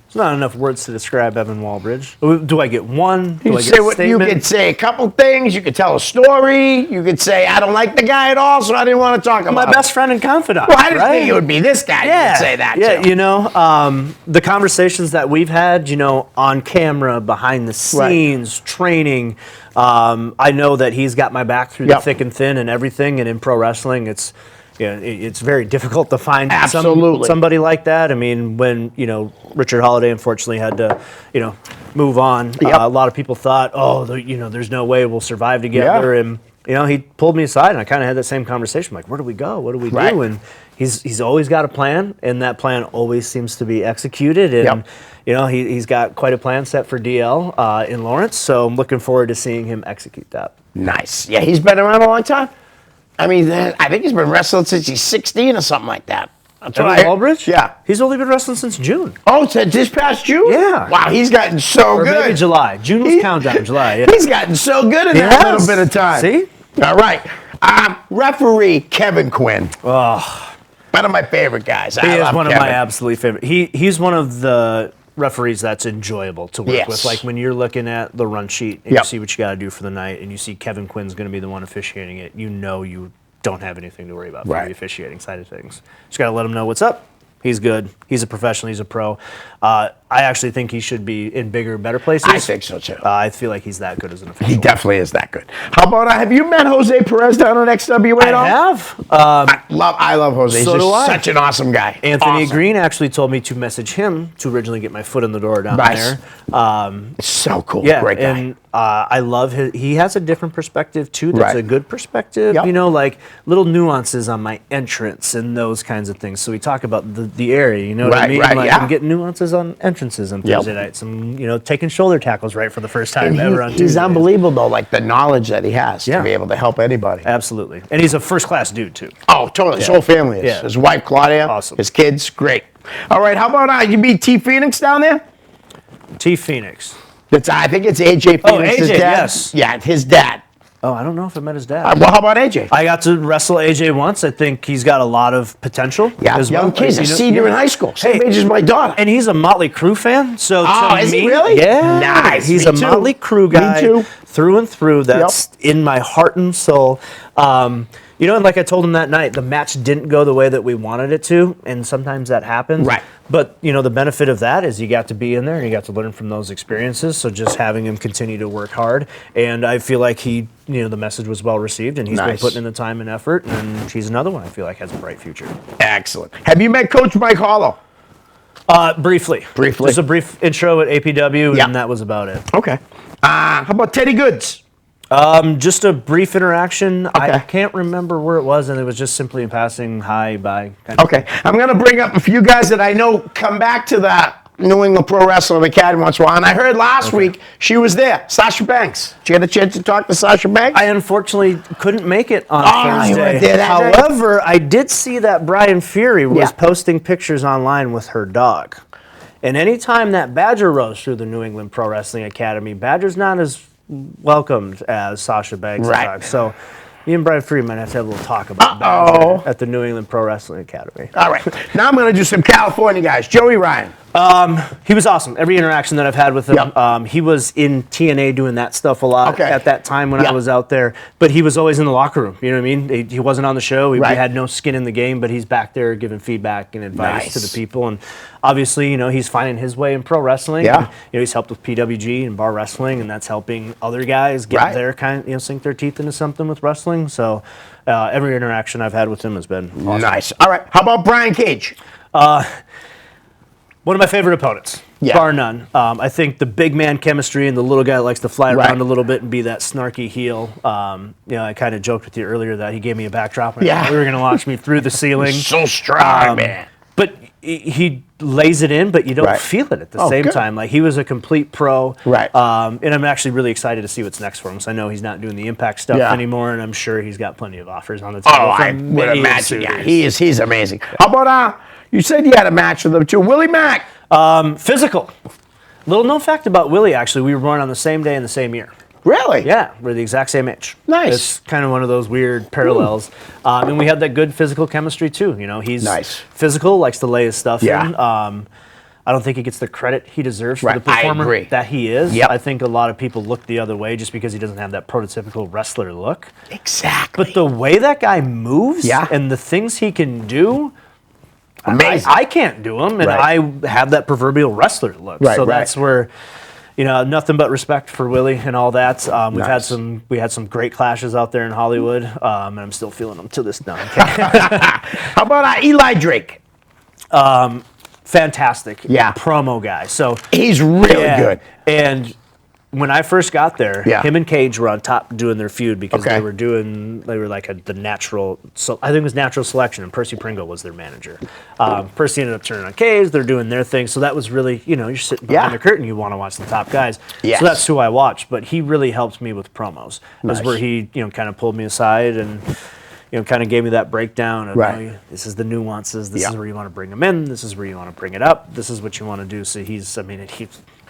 There's not enough words to describe Evan Walbridge. Do I get one? Do You I say get a what you statement? could say a couple things. You could tell a story. You could say I don't like the guy at all, so I didn't want to talk about My him. best friend and confidant. Well, I didn't right? think it would be this guy. You would say that. Yeah, too. the conversations that we've had, on camera, behind the scenes, training. I know that he's got my back through the thick and thin and everything. And in pro wrestling, it's very difficult to find somebody like that. When Richard Holiday unfortunately had to move on, a lot of people thought, there's no way we'll survive together. And he pulled me aside, and I kind of had that same conversation, like, where do we go? What do we do? And he's always got a plan, and that plan always seems to be executed. And he's got quite a plan set for DL in Lawrence, so I'm looking forward to seeing him execute that. Nice. Yeah, he's been around a long time. I think he's been wrestling since he's 16 or something like that. That's Evan what I- Walbridge? Yeah. He's only been wrestling since June. Oh, so this past June? Yeah. Wow, he's gotten so Or good. maybe July. June was countdown, July. Yeah. He's gotten so good in that Yes. little bit of time. See? All right. Referee Kevin Quinn. Oh, One of my favorite guys. he I is love one Kevin. of my absolute favorite. He's one of the referees that's enjoyable to work Yes. with. Like when you're looking at the run sheet and Yep. you see what you got to do for the night, and you see Kevin Quinn's going to be the one officiating it, you don't have anything to worry about from Right. the officiating side of things. Just got to let him know what's up. He's good. He's a professional. He's a pro. I actually think he should be in bigger, better places. I think so, too. I feel like he's that good as an official. He definitely is that good. How about, have you met Jose Perez down at XWA at all? I have. I love Jose. So He's do I. just such an awesome guy. Anthony Awesome. Green actually told me to message him to originally get my foot in the door down Nice. there. So cool. Yeah, Great guy. and I love he has a different perspective too. That's Right. a good perspective. Yep. Like little nuances on my entrance and those kinds of things. So we talk about the area. You know what I Right, mean? right, Like yeah. I'm getting nuances on entrances on Yep. Thursday nights. I'm taking shoulder tackles right for the first time And ever on he's Tuesdays. unbelievable, though, like the knowledge that he has Yeah. to be able to help anybody. Absolutely, and he's a first class dude too. Oh, totally. His whole family is. Yeah. His wife, Claudia. Awesome. His kids, great. All right, how about you meet T Phoenix down there? T Phoenix. I think it's AJ Phoenix's AJ, dad. yes. Yeah, his dad. Oh, I don't know if I met his dad. Well, how about AJ? I got to wrestle AJ once. I think he's got a lot of potential. Yeah, as young well. kid. He's a senior in high school. Same Hey, age as my daughter. And he's a Motley Crue fan. So Oh, to is he me, really? Yeah. Nice. He's Me a too. Motley Crue guy. Me too. Through and through. That's in my heart and soul. And like I told him that night, the match didn't go the way that we wanted it to, and sometimes that happens. Right. But the benefit of that is you got to be in there and you got to learn from those experiences. So just having him continue to work hard, and I feel like the message was well received, and he's been Nice. putting in the time and effort, and he's another one I feel like has a bright future. Excellent. Have you met Coach Mike Hollow? Briefly. Briefly. Just a brief intro at APW, Yeah. and that was about it. Okay. How about Teddy Goods? Just a brief interaction. I Okay. can't remember where it was, and it was just simply in passing, hi, bye. Kind of. Okay. I'm going to bring up a few guys that I know come back to the New England Pro Wrestling Academy once in a while. And I heard last week she was there. Sasha Banks. Did you get a chance to talk to Sasha Banks? I unfortunately couldn't make it on you Thursday. weren't there that night? However, I did see that Brian Fury was Yeah. posting pictures online with her dog. And anytime that Badger rose through the New England Pro Wrestling Academy, Badger's not as welcomed as Sasha Banks. Right. Are. So Me and Brian Freed might have to have a little talk about that at the New England Pro Wrestling Academy. All right. Now I'm going to do some California guys. Joey Ryan. He was awesome. Every interaction that I've had with him, Yep. He was in TNA doing that stuff a lot Okay. at that time when I Yep. was out there. But he was always in the locker room. You know what I mean? He wasn't on the show. He Right. had no skin in the game, but he's back there giving feedback and advice to Nice. the people. And obviously, you know, he's finding his way in pro wrestling. Yeah. And, you know, he's helped with PWG and bar wrestling, and that's helping other guys get Right. their sink their teeth into something with wrestling. So every interaction I've had with him has been awesome. Nice. All right. How about Brian Cage? One of my favorite opponents, Yeah. bar none. I think the big man chemistry and the little guy that likes to fly Right. around a little bit and be that snarky heel. You know, I kind of joked with you earlier that he gave me a backdrop and Yeah. we were going to launch me through the ceiling. So strong, man. But he lays it in, but you don't Right. feel it at the Oh, same good. time. Like, he was a complete pro. Right. And I'm actually really excited to see what's next for him. So I know he's not doing the Impact stuff Yeah. anymore, and I'm sure he's got plenty of offers on the table. Oh, I from would many imagine. Yeah, suitors. he's amazing. How about you said you had a match with him too, Willie Mack. Physical. Little known fact about Willie, actually, we were born on the same day in the same year. Really? Yeah, we're the exact same age. Nice. It's kind of one of those weird parallels. And we had that good physical chemistry too. You know, he's Nice. physical, likes to lay his stuff Yeah. in. I don't think he gets the credit he deserves for Right, the I performer agree. that he is. Yep. I think a lot of people look the other way just because he doesn't have that prototypical wrestler look. Exactly. But the way that guy moves Yeah. and the things he can do, Amazing. I can't do them, and Right. I have that proverbial wrestler look. Right, so right. that's where, you know, nothing but respect for Willie and all that. We've had Nice. we had some great clashes out there in Hollywood, and I'm still feeling them to this day. How about Eli Drake? Fantastic, Yeah. promo guy. So He's really yeah. good. And when I first got there, Yeah. him and Cage were on top doing their feud because Okay. they were like the natural, so I think it was Natural Selection, and Percy Pringle was their manager. Percy ended up turning on Cage, they're doing their thing, so that was really, you know, you're sitting behind Yeah. the curtain, you want to watch the top guys. Yes. So that's who I watched, but he really helped me with promos. That's Nice. where he, you know, kind of pulled me aside and, you know, kind of gave me that breakdown of, Right. you know, this is the nuances, this Yeah. is where you want to bring them in, this is where you want to bring it up, this is what you want to do. So he's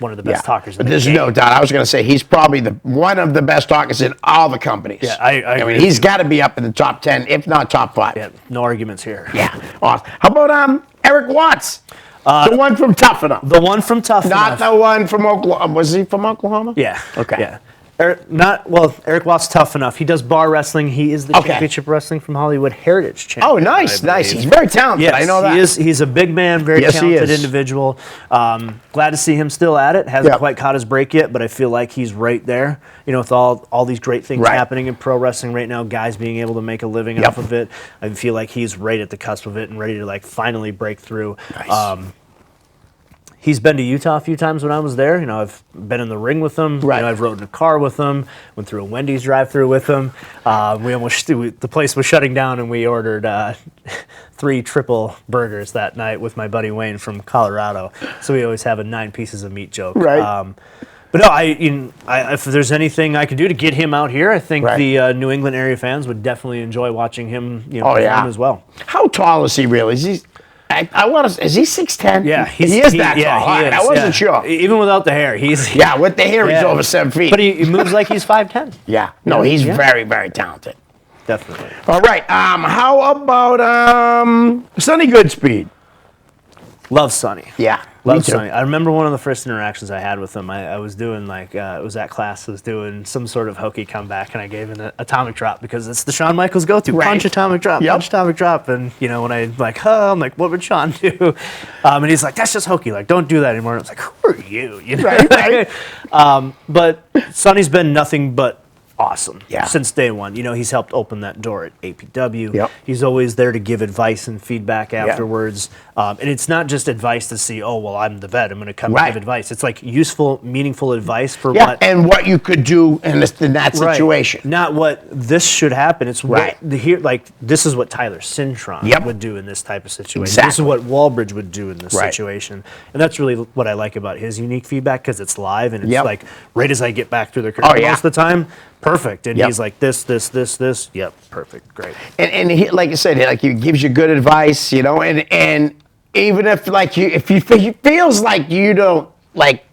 one of the best talkers in But the there's game. no doubt. I was going to say he's probably one of the best talkers in all the companies. Yeah, I agree mean, with he's you. got to be up in the top 10, if not top 5. Yeah, no arguments here. Yeah. Awesome. How about Eric Watts? The one from Tough Enough. The one from Tough Not Enough. the one from Oklahoma. Was he from Oklahoma? Yeah. Okay. Yeah. Eric Watts, Tough Enough. He does bar wrestling. He is the Okay. championship wrestling from Hollywood Heritage champion. Oh, nice, I nice. believe. He's very talented. Yes, I know that. he is. He's a big man, very Yes, he talented is. individual. Glad to see him still at it. Hasn't Yep. quite caught his break yet, but I feel like he's right there. You know, with all these great things Right. happening in pro wrestling right now, guys being able to make a living Yep. off of it, I feel like he's right at the cusp of it and ready to like finally break through. Nice. He's been to Utah a few times when I was there. You know, I've been in the ring with him. Right. You know, I've rode in a car with him. Went through a Wendy's drive-through with him. The place was shutting down, and we ordered 3 triple burgers that night with my buddy Wayne from Colorado. So we always have a 9 pieces of meat joke. Right. But no, if there's anything I can do to get him out here, I think Right. the New England area fans would definitely enjoy watching him. You know, Oh, yeah. perform as well. How tall is he really? I want to. Is he 6'10"? Yeah, he is that tall. All right, I wasn't sure. Even without the hair, he's Yeah, with the hair, he's Yeah. over 7 feet. But he moves like he's 5'10". yeah, no, Yeah, he's yeah. very, very talented. Definitely. All right, how about Sonny Goodspeed? Love Sonny. Yeah, Love me too. Sonny. I remember one of the first interactions I had with him. I was doing it was at class. I was doing some sort of hokey comeback, and I gave him an atomic drop because it's the Shawn Michaels go-to. Right. Punch atomic drop. Yep. Punch atomic drop. And you know when I'm like, what would Shawn do? And he's like, that's just hokey. Like, don't do that anymore. And I was like, who are you? You know? Right, right. But Sonny's been nothing but awesome Yeah. since day one. You know, he's helped open that door at APW. Yep. He's always there to give advice and feedback afterwards. And it's not just advice to see, oh, well, I'm the vet, I'm going to come and Right. give advice. It's like useful, meaningful advice for Yeah, what. and what you could do in that Right. situation. Not what this should happen. It's Right. this is what Tyler Cintron Yep. would do in this type of situation. Exactly. This is what Walbridge would do in this Right. situation. And that's really what I like about his unique feedback because it's live and it's Yep. like right as I get back through the curtain Oh, yeah. most of the time, perfect. And Yep. he's like this. Yep, perfect, great. And he, like I said, like he gives you good advice, you know, and even if he feels like you don't like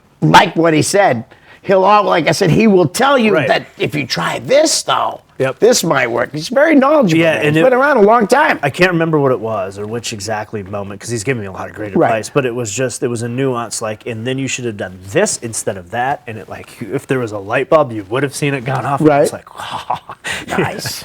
what he said, like I said, he will tell you Right. that if you try this though, Yep. This might work. He's very knowledgeable. Yeah, man. and He's been around a long time. I can't remember what it was or which exactly moment because he's given me a lot of great Right. advice, but it was a nuance like, and then you should have done this instead of that. And it like, if there was a light bulb, you would have seen it gone off. Right. It's like, oh, Nice.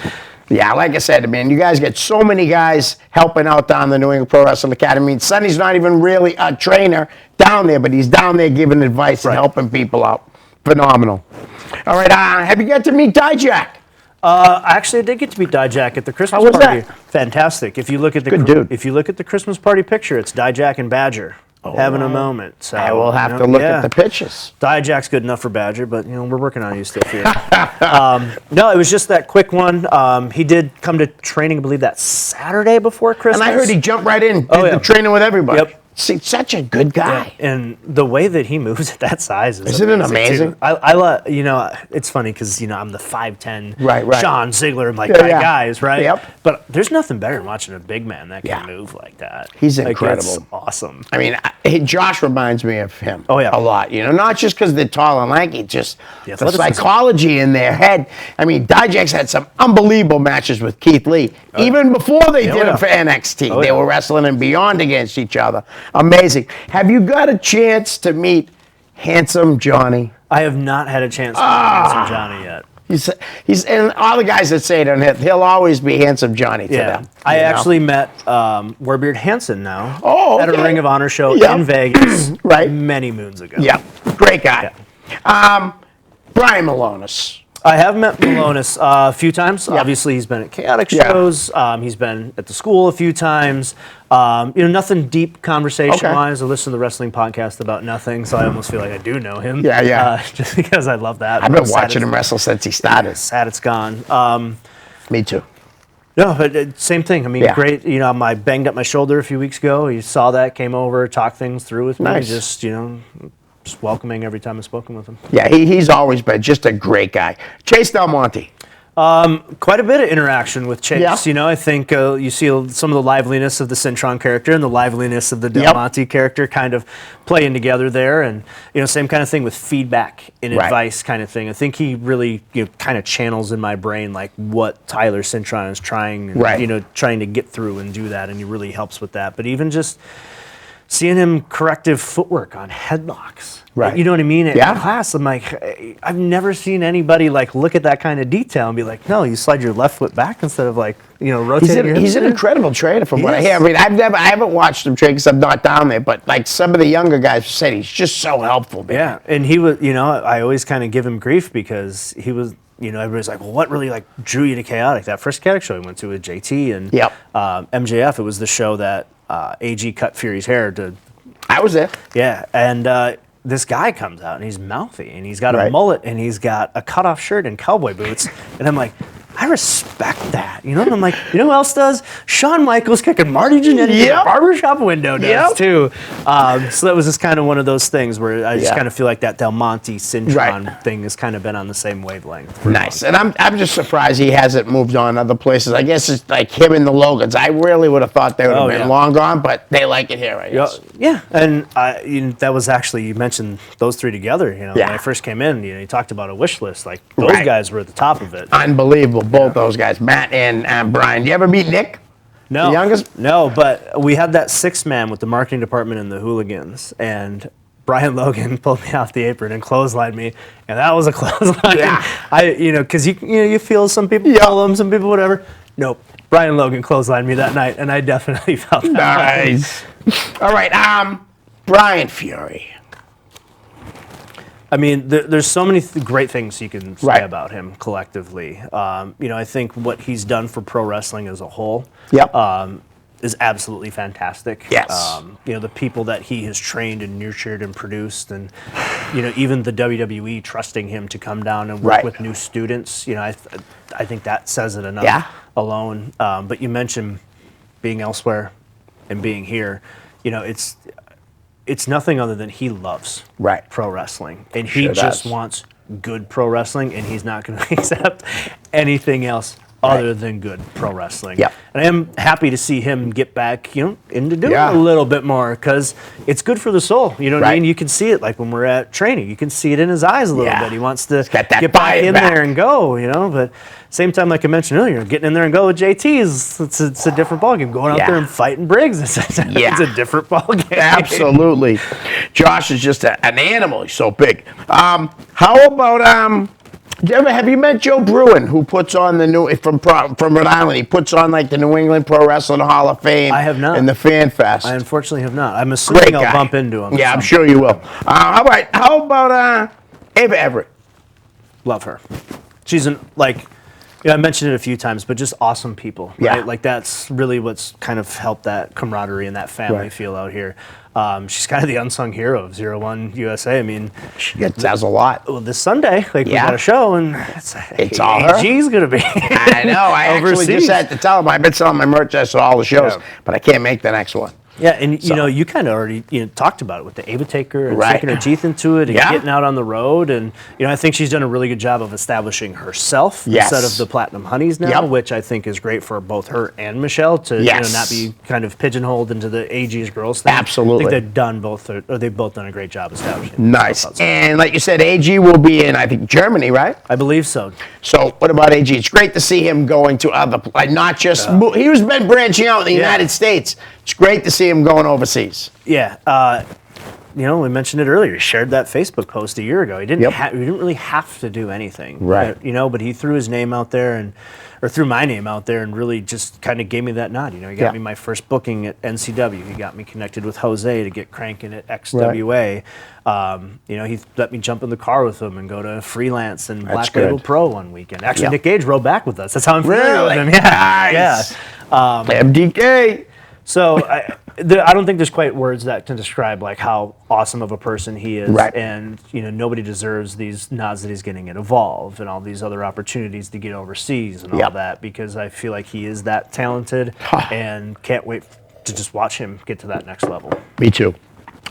Yeah, like I said, man, you guys get so many guys helping out down the New England Pro Wrestling Academy. And Sonny's not even really a trainer down there, but he's down there giving advice and Right. helping people out. Phenomenal. All right, have you got to meet Dijak? Actually, I did get to meet Dijak at the Christmas How was party. that? Fantastic. If you look at the Good dude. if you look at the Christmas party picture, it's Dijak and Badger having a moment. So I will have you to know, look yeah. at the pictures. Dijak's good enough for Badger, but we're working on you still here. No, it was just that quick one. He did come to training, I believe, that Saturday before Christmas. And I heard he jumped right in, did Oh, yeah. the training with everybody. Yep. See, such a good guy. And the way that he moves at that size is Isn't it amazing? too. It's funny because I'm the 5'10", Right. Sean Ziegler, like Yeah, that yeah. guys, right? Yep. But there's nothing better than watching a big man that can Yeah. move like that. He's Like, incredible. it's awesome. I mean, Josh reminds me of him. Oh, yeah. A lot. Not just because they're tall and lanky, just The the athleticism. psychology in their head. I mean, Dijak's had some unbelievable matches with Keith Lee, even before they did yeah. it for NXT. Oh, They yeah. were wrestling and beyond against each other. Amazing. Have you got a chance to meet Handsome Johnny? I have not had a chance to meet Handsome Johnny yet. He's and all the guys that say it on it, he'll always be Handsome Johnny to Yeah, them. I you know? actually met Warbeard Hansen now Oh, at a okay. Ring of Honor show Yep. in Vegas Right. many moons ago. Yeah, great guy. Brian Malonis. I have met Malonis a few times. Obviously, he's been at Chaotic Yeah. shows. He's been at the school a few times. Nothing deep conversation-wise. I listen to the wrestling podcast about nothing, so I almost feel like I do know him. Yeah. Just because I love that. I've been I'm sad watching him wrestle since he started. Sad it's gone. Me too. No, but same thing. I mean, Yeah. great. I banged up my shoulder a few weeks ago. He saw that, came over, talked things through with me. Nice. Just welcoming every time I've spoken with him. Yeah, he's always been just a great guy. Chase Del Monte. Quite a bit of interaction with Chase. Yeah. I think you see some of the liveliness of the Centron character and the liveliness of the Del Yep. Monte character kind of playing together there. And, same kind of thing with feedback and Right. advice kind of thing. I think he really, kind of channels in my brain like what Tyler Centron is trying, and, Right. trying to get through and do that. And he really helps with that. But even just seeing him corrective footwork on headlocks. Right. You know what I mean? Yeah. In class, I'm like, I've never seen anybody look at that kind of detail and be like, no, you slide your left foot back instead of rotating your hips. He's an incredible trainer from what I He hear. is. I mean, I haven't watched him train because I'm not down there, but like some of the younger guys said, he's just so helpful, man. Yeah, and he was, I always kind of give him grief because he was, everybody's like, well, what really drew you to Chaotic? That first Chaotic show he went to with JT and Yep. MJF, it was the show that AG cut Fury's hair to. I was there. Yeah, and this guy comes out and he's mouthy and he's got a Right. mullet and he's got a cutoff shirt and cowboy boots, and I'm like, I respect that, And I'm like, who else does? Shawn Michaels kicking Marty Jannetty in Yep. the barbershop window does Yep. too. So that was just kind of one of those things where I just Yeah. kind of feel like that Del Monte Centron Right. thing has kind of been on the same wavelength. Nice. And I'm just surprised he hasn't moved on other places. I guess it's like him and the Logans. I really would have thought they would have Oh, been yeah. long gone, but they like it here, I guess. Yeah, and that was actually, you mentioned those three together. When Yeah. I first came in, you talked about a wish list. Like those Right. guys were at the top of it. Unbelievable, both those guys, Matt and Brian. You ever meet Nick? No, The youngest? No, but we had that sixth man with the marketing department and the hooligans, and Brian Logan pulled me off the apron and clotheslined me, and that was a clothesline. Yeah. Because you feel some people pull them, some people whatever. Nope, Brian Logan clotheslined me that night, and I definitely felt that. Nice. All right, Brian Fury. I mean, there's so many great things you can say Right. about him collectively. I think what he's done for pro wrestling as a whole Yep. is absolutely fantastic. Yes. The people that he has trained and nurtured and produced, and even the WWE trusting him to come down and work Right. with new students. I think that says it enough Yeah. alone. But you mentioned being elsewhere and being here. It's nothing other than he loves Right. pro wrestling, and he Sure just does. wants good pro wrestling, and he's not going to accept anything else other than good pro wrestling. Yep. And I am happy to see him get back, into doing Yeah. a little bit more because it's good for the soul. You know what I Right. mean? You can see it like when we're at training. You can see it in his eyes a little Yeah. bit. He wants to got that get back fire in back. there and go, But same time, like I mentioned earlier, getting in there and go with JT it's a different ballgame. Going out Yeah. there and fighting Briggs, it's a different ballgame. Absolutely. Josh is just an animal. He's so big. How about have you met Joe Bruin, who puts on the new from Rhode Island? He puts on like the New England Pro Wrestling Hall of Fame. I have not. And the Fan Fest. I unfortunately have not. I'm assuming Great I'll guy. bump into him. Yeah, I'm so. sure you will. How about Ava Everett? Love her. She's I mentioned it a few times, but just awesome people, Yeah. right? Like that's really what's kind of helped that camaraderie and that family Right. feel out here. She's kind of the unsung hero of 01 USA. I mean, She says a lot. well, this Sunday, we Yeah. got a show, and It's all her? She's gonna be. I know. I actually overseas. just had to tell him I've been selling my merchandise at all the shows, Yeah. but I can't make the next one. Yeah, and you kind of already talked about it with the Ava Taker and Right. sinking her teeth into it and Yeah. getting out on the road, and I think she's done a really good job of establishing herself Yes. instead of the Platinum Honeys now, Yep. which I think is great for both her and Michelle to Yes. not be kind of pigeonholed into the AG's girls thing. Absolutely. I think they've both done a great job establishing. Nice. themselves outside. And like you said, AG will be in, I think, Germany, right? I believe so. So what about AG? It's great to see him going to other, not just, he was been branching out in the United States. It's great to see him going overseas. Yeah. We mentioned it earlier. He shared that Facebook post a year ago. He didn't. Yep. He didn't really have to do anything, Right. But he threw his name out there or threw my name out there, and really just kind of gave me that nod. He got Yeah. me my first booking at NCW. He got me connected with Jose to get cranking at XWA. He let me jump in the car with him and go to freelance and Black good. Label Pro one weekend. Actually, Yeah. Nick Gage rode back with us. That's how I'm familiar with him. Yeah, Nice. yeah. MDK. So I don't think there's quite words that can describe like how awesome of a person he is, Right. and nobody deserves these nods that he's getting at Evolve and all these other opportunities to get overseas and all Yep. that, because I feel like he is that talented and can't wait to just watch him get to that next level. Me too.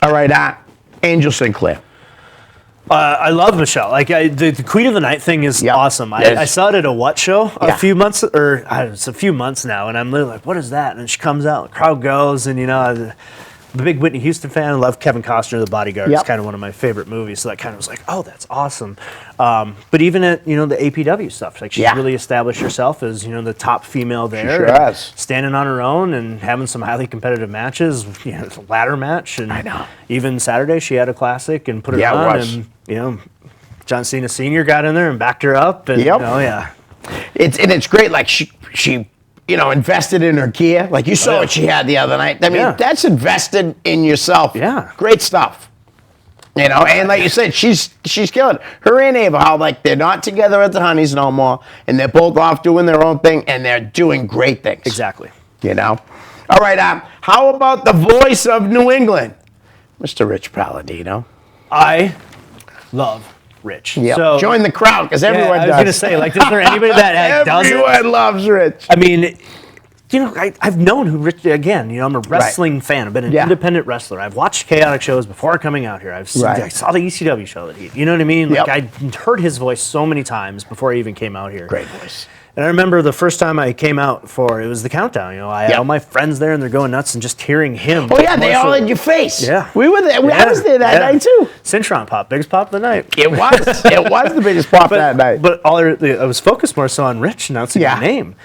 All right, Angel Sinclair. I love Michelle. Like the Queen of the Night thing is Yep. awesome. Yes. I saw it at a what show Yeah. it's a few months now, and I'm literally like, what is that? And she comes out, the crowd goes, and I'm a big Whitney Houston fan. I love Kevin Costner, The Bodyguard. Yep. It's kind of one of my favorite movies. So that kind of was like, oh, that's awesome. But even at the APW stuff, like she's Yeah. really established herself as the top female there, sure and has. standing on her own and having some highly competitive matches. It's a ladder match, and I know. even Saturday she had a classic and put it Yeah, it on, was. and John Cena Sr. got in there and backed her up, and Yep. yeah. It's great. Like she invested in her gear. Like you saw yeah. what she had the other night. I mean, Yeah. that's invested in yourself. Yeah. Great stuff. And like you said, she's killing it. Her and Ava, how like they're not together at the Honeys no more, and they're both off doing their own thing, and they're doing great things. Exactly. All right. How about the voice of New England, Mr. Rich Palladino? I love Rich. Yeah. So Join the crowd because everyone I does. was going to say, like, is there anybody that does it? Everyone loves Rich. I mean, I've known who Rich, again, I'm a wrestling fan. I've been an Yeah. independent wrestler. I've watched chaotic shows before coming out here. I saw the ECW show that you know what I mean? Like, Yep. I heard his voice so many times before I even came out here. Great voice. And I remember the first time I came out it was the countdown. I had Yep. all my friends there, and they're going nuts, and just hearing him. Oh yeah, they all had your face. Yeah. We were there. I was there that night too. Centron pop, biggest pop of the night. It was. It was the biggest pop that night. But I was focused more so on Rich announcing Yeah. my name.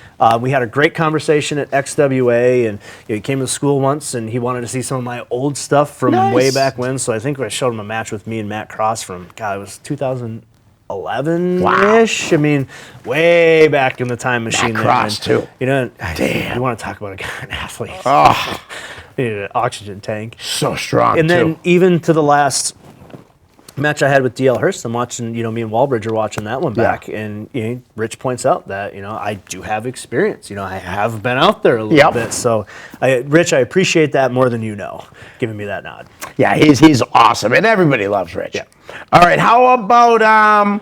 We had a great conversation at XWA, and he came to school once, and he wanted to see some of my old stuff from Nice. way back when. So I think I showed him a match with me and Matt Cross from, it was 2011-ish. I mean, way back in the time machine. Matt there. Cross, And, too. Damn. You want to talk about an athlete. Oh, Needed an oxygen tank. so strong And then too. even to the last match I had with DL Hurst, I'm watching, me and Walbridge are watching that one back, and Rich points out that I do have experience. I have been out there a little Yep. bit. So, Rich, I appreciate that more than giving me that nod. Yeah, he's awesome, and everybody loves Rich. Yeah. All right, how about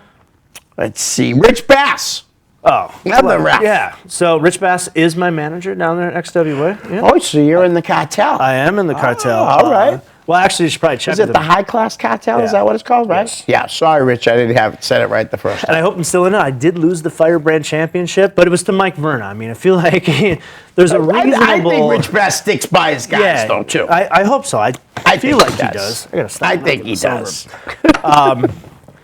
let's see, Rich Bass. Oh, Another ref. Yeah. So Rich Bass is my manager down there at XWA. Yeah. Oh, so you're in the cartel. I am in the cartel. all right. Well, actually, you should probably check Is it with the him. High Class Cartel? Is Yeah. that what it's called, right? Yes. Yeah, sorry, Rich. I didn't have said it right the first And I time. hope I'm still in it. I did lose the Firebrand Championship, but it was to Mike Verna. I mean, I feel like there's a reasonable. I think Rich Bass sticks by his guys, though, too. I hope so. I feel think like he does. I gotta stop. I now, think get he this over. does.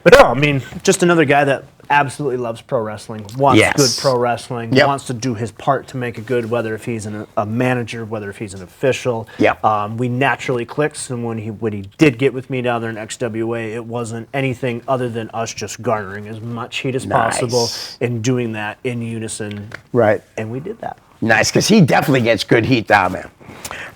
But no, I mean, just another guy that absolutely loves pro wrestling, wants Yes. good pro wrestling, Yep. wants to do his part to make it good, whether if he's a manager, whether if he's an official. Yep. We naturally clicked, and when he did get with me down there in XWA, it wasn't anything other than us just garnering as much heat as possible Nice. and doing that in unison. Right. And we did that. Nice, because he definitely gets good heat down there.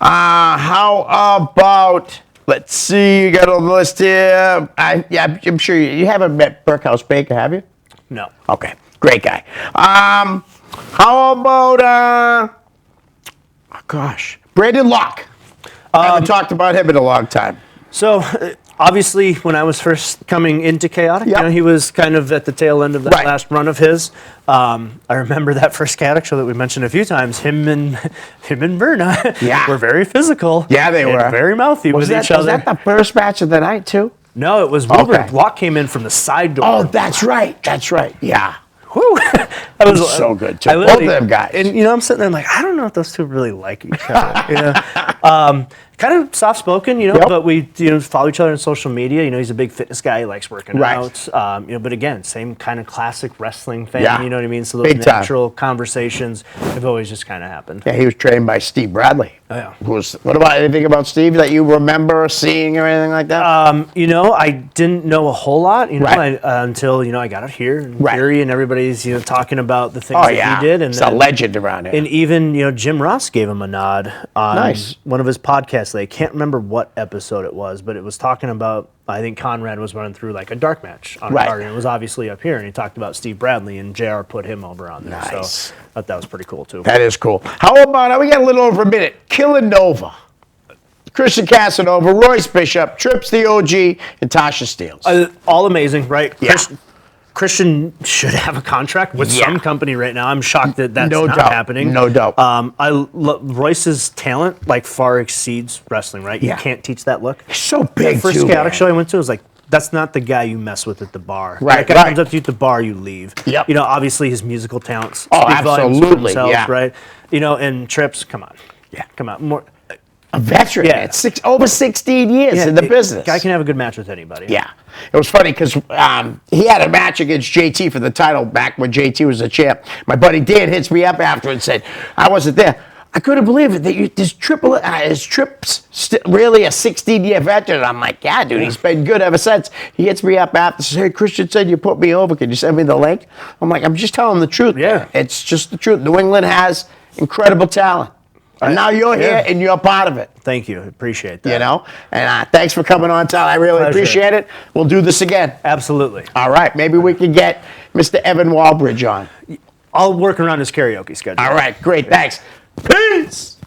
How about, let's see, you got on the list here. I'm sure you haven't met Burkhouse Baker, have you? No. Okay, great guy. How about, oh gosh, Brandon Locke. I haven't talked about him in a long time. So, obviously, when I was first coming into Chaotic, Yep. he was kind of at the tail end of that Right. last run of his. I remember that first Chaotic show that we mentioned a few times. Him and Verna Yeah. were very physical. Yeah, they and were. very mouthy with each other. Was that the first match of the night, too? No, it was Wilbur. Okay. Locke came in from the side door. Oh, that's right. That's right. Yeah. Whew. That was So good, too. I Both literally- of them guys. And I'm sitting there like, I don't know if those two really like each other. Kind of soft spoken, Yep. but we follow each other on social media. He's a big fitness guy. He likes working Right. out. But again, same kind of classic wrestling fan. Yeah. You know what I mean? So those Big time. natural conversations have always just kind of happened. Yeah, he was trained by Steve Bradley. Oh, yeah. What about anything about Steve that you remember seeing or anything like that? I didn't know a whole lot, Right. until I got out here and Right. Fury and everybody's talking about the things Oh, that yeah. he did, and He's a then- legend around here. And even Jim Ross gave him a nod on Nice. one of his podcasts. I can't remember what episode it was, but it was talking about, I think Conrad was running through like a dark match on Right. a card, and it was obviously up here, and he talked about Steve Bradley, and JR put him over on there. Nice. So I thought that was pretty cool too. That is cool. How about, we got a little over a minute, Killing Nova. Christian Casanova, Royce Bishop, Trips the OG, and Tasha Steeles. All amazing, right? Yeah. Christian should have a contract with Yeah. some company right now. I'm shocked that that's No not doubt. happening. No doubt. Royce's talent far exceeds wrestling, right? Yeah. You can't teach that look. He's so big, The first too, chaotic man. show I went to was like, that's not the guy you mess with at the bar. Right, That guy right. comes up to you at the bar, you leave. Yep. Obviously his musical talents Oh, speak volumes for absolutely, themselves, yeah. right? And Trips, come on. Yeah. Come on. More. A veteran, Yeah. man. Over 16 years in the business. Guy can have a good match with anybody. Yeah. It was funny because he had a match against JT for the title back when JT was the champ. My buddy Dan hits me up after and said, I wasn't there. I couldn't believe it. Is Trips really a 16-year veteran? I'm like, yeah, dude, he's been good ever since. He hits me up after, says, hey, Christian said you put me over. Can you send me the link? I'm like, I'm just telling the truth. Yeah. Man. It's just the truth. New England has incredible talent. And now you're here and you're part of it. Thank you. Appreciate that. And thanks for coming on, Tyler. I really Pleasure. appreciate it. We'll do this again. Absolutely. All right. Maybe we can get Mr. Evan Walbridge on. I'll work around his karaoke schedule. All right. Great. Thanks. Peace.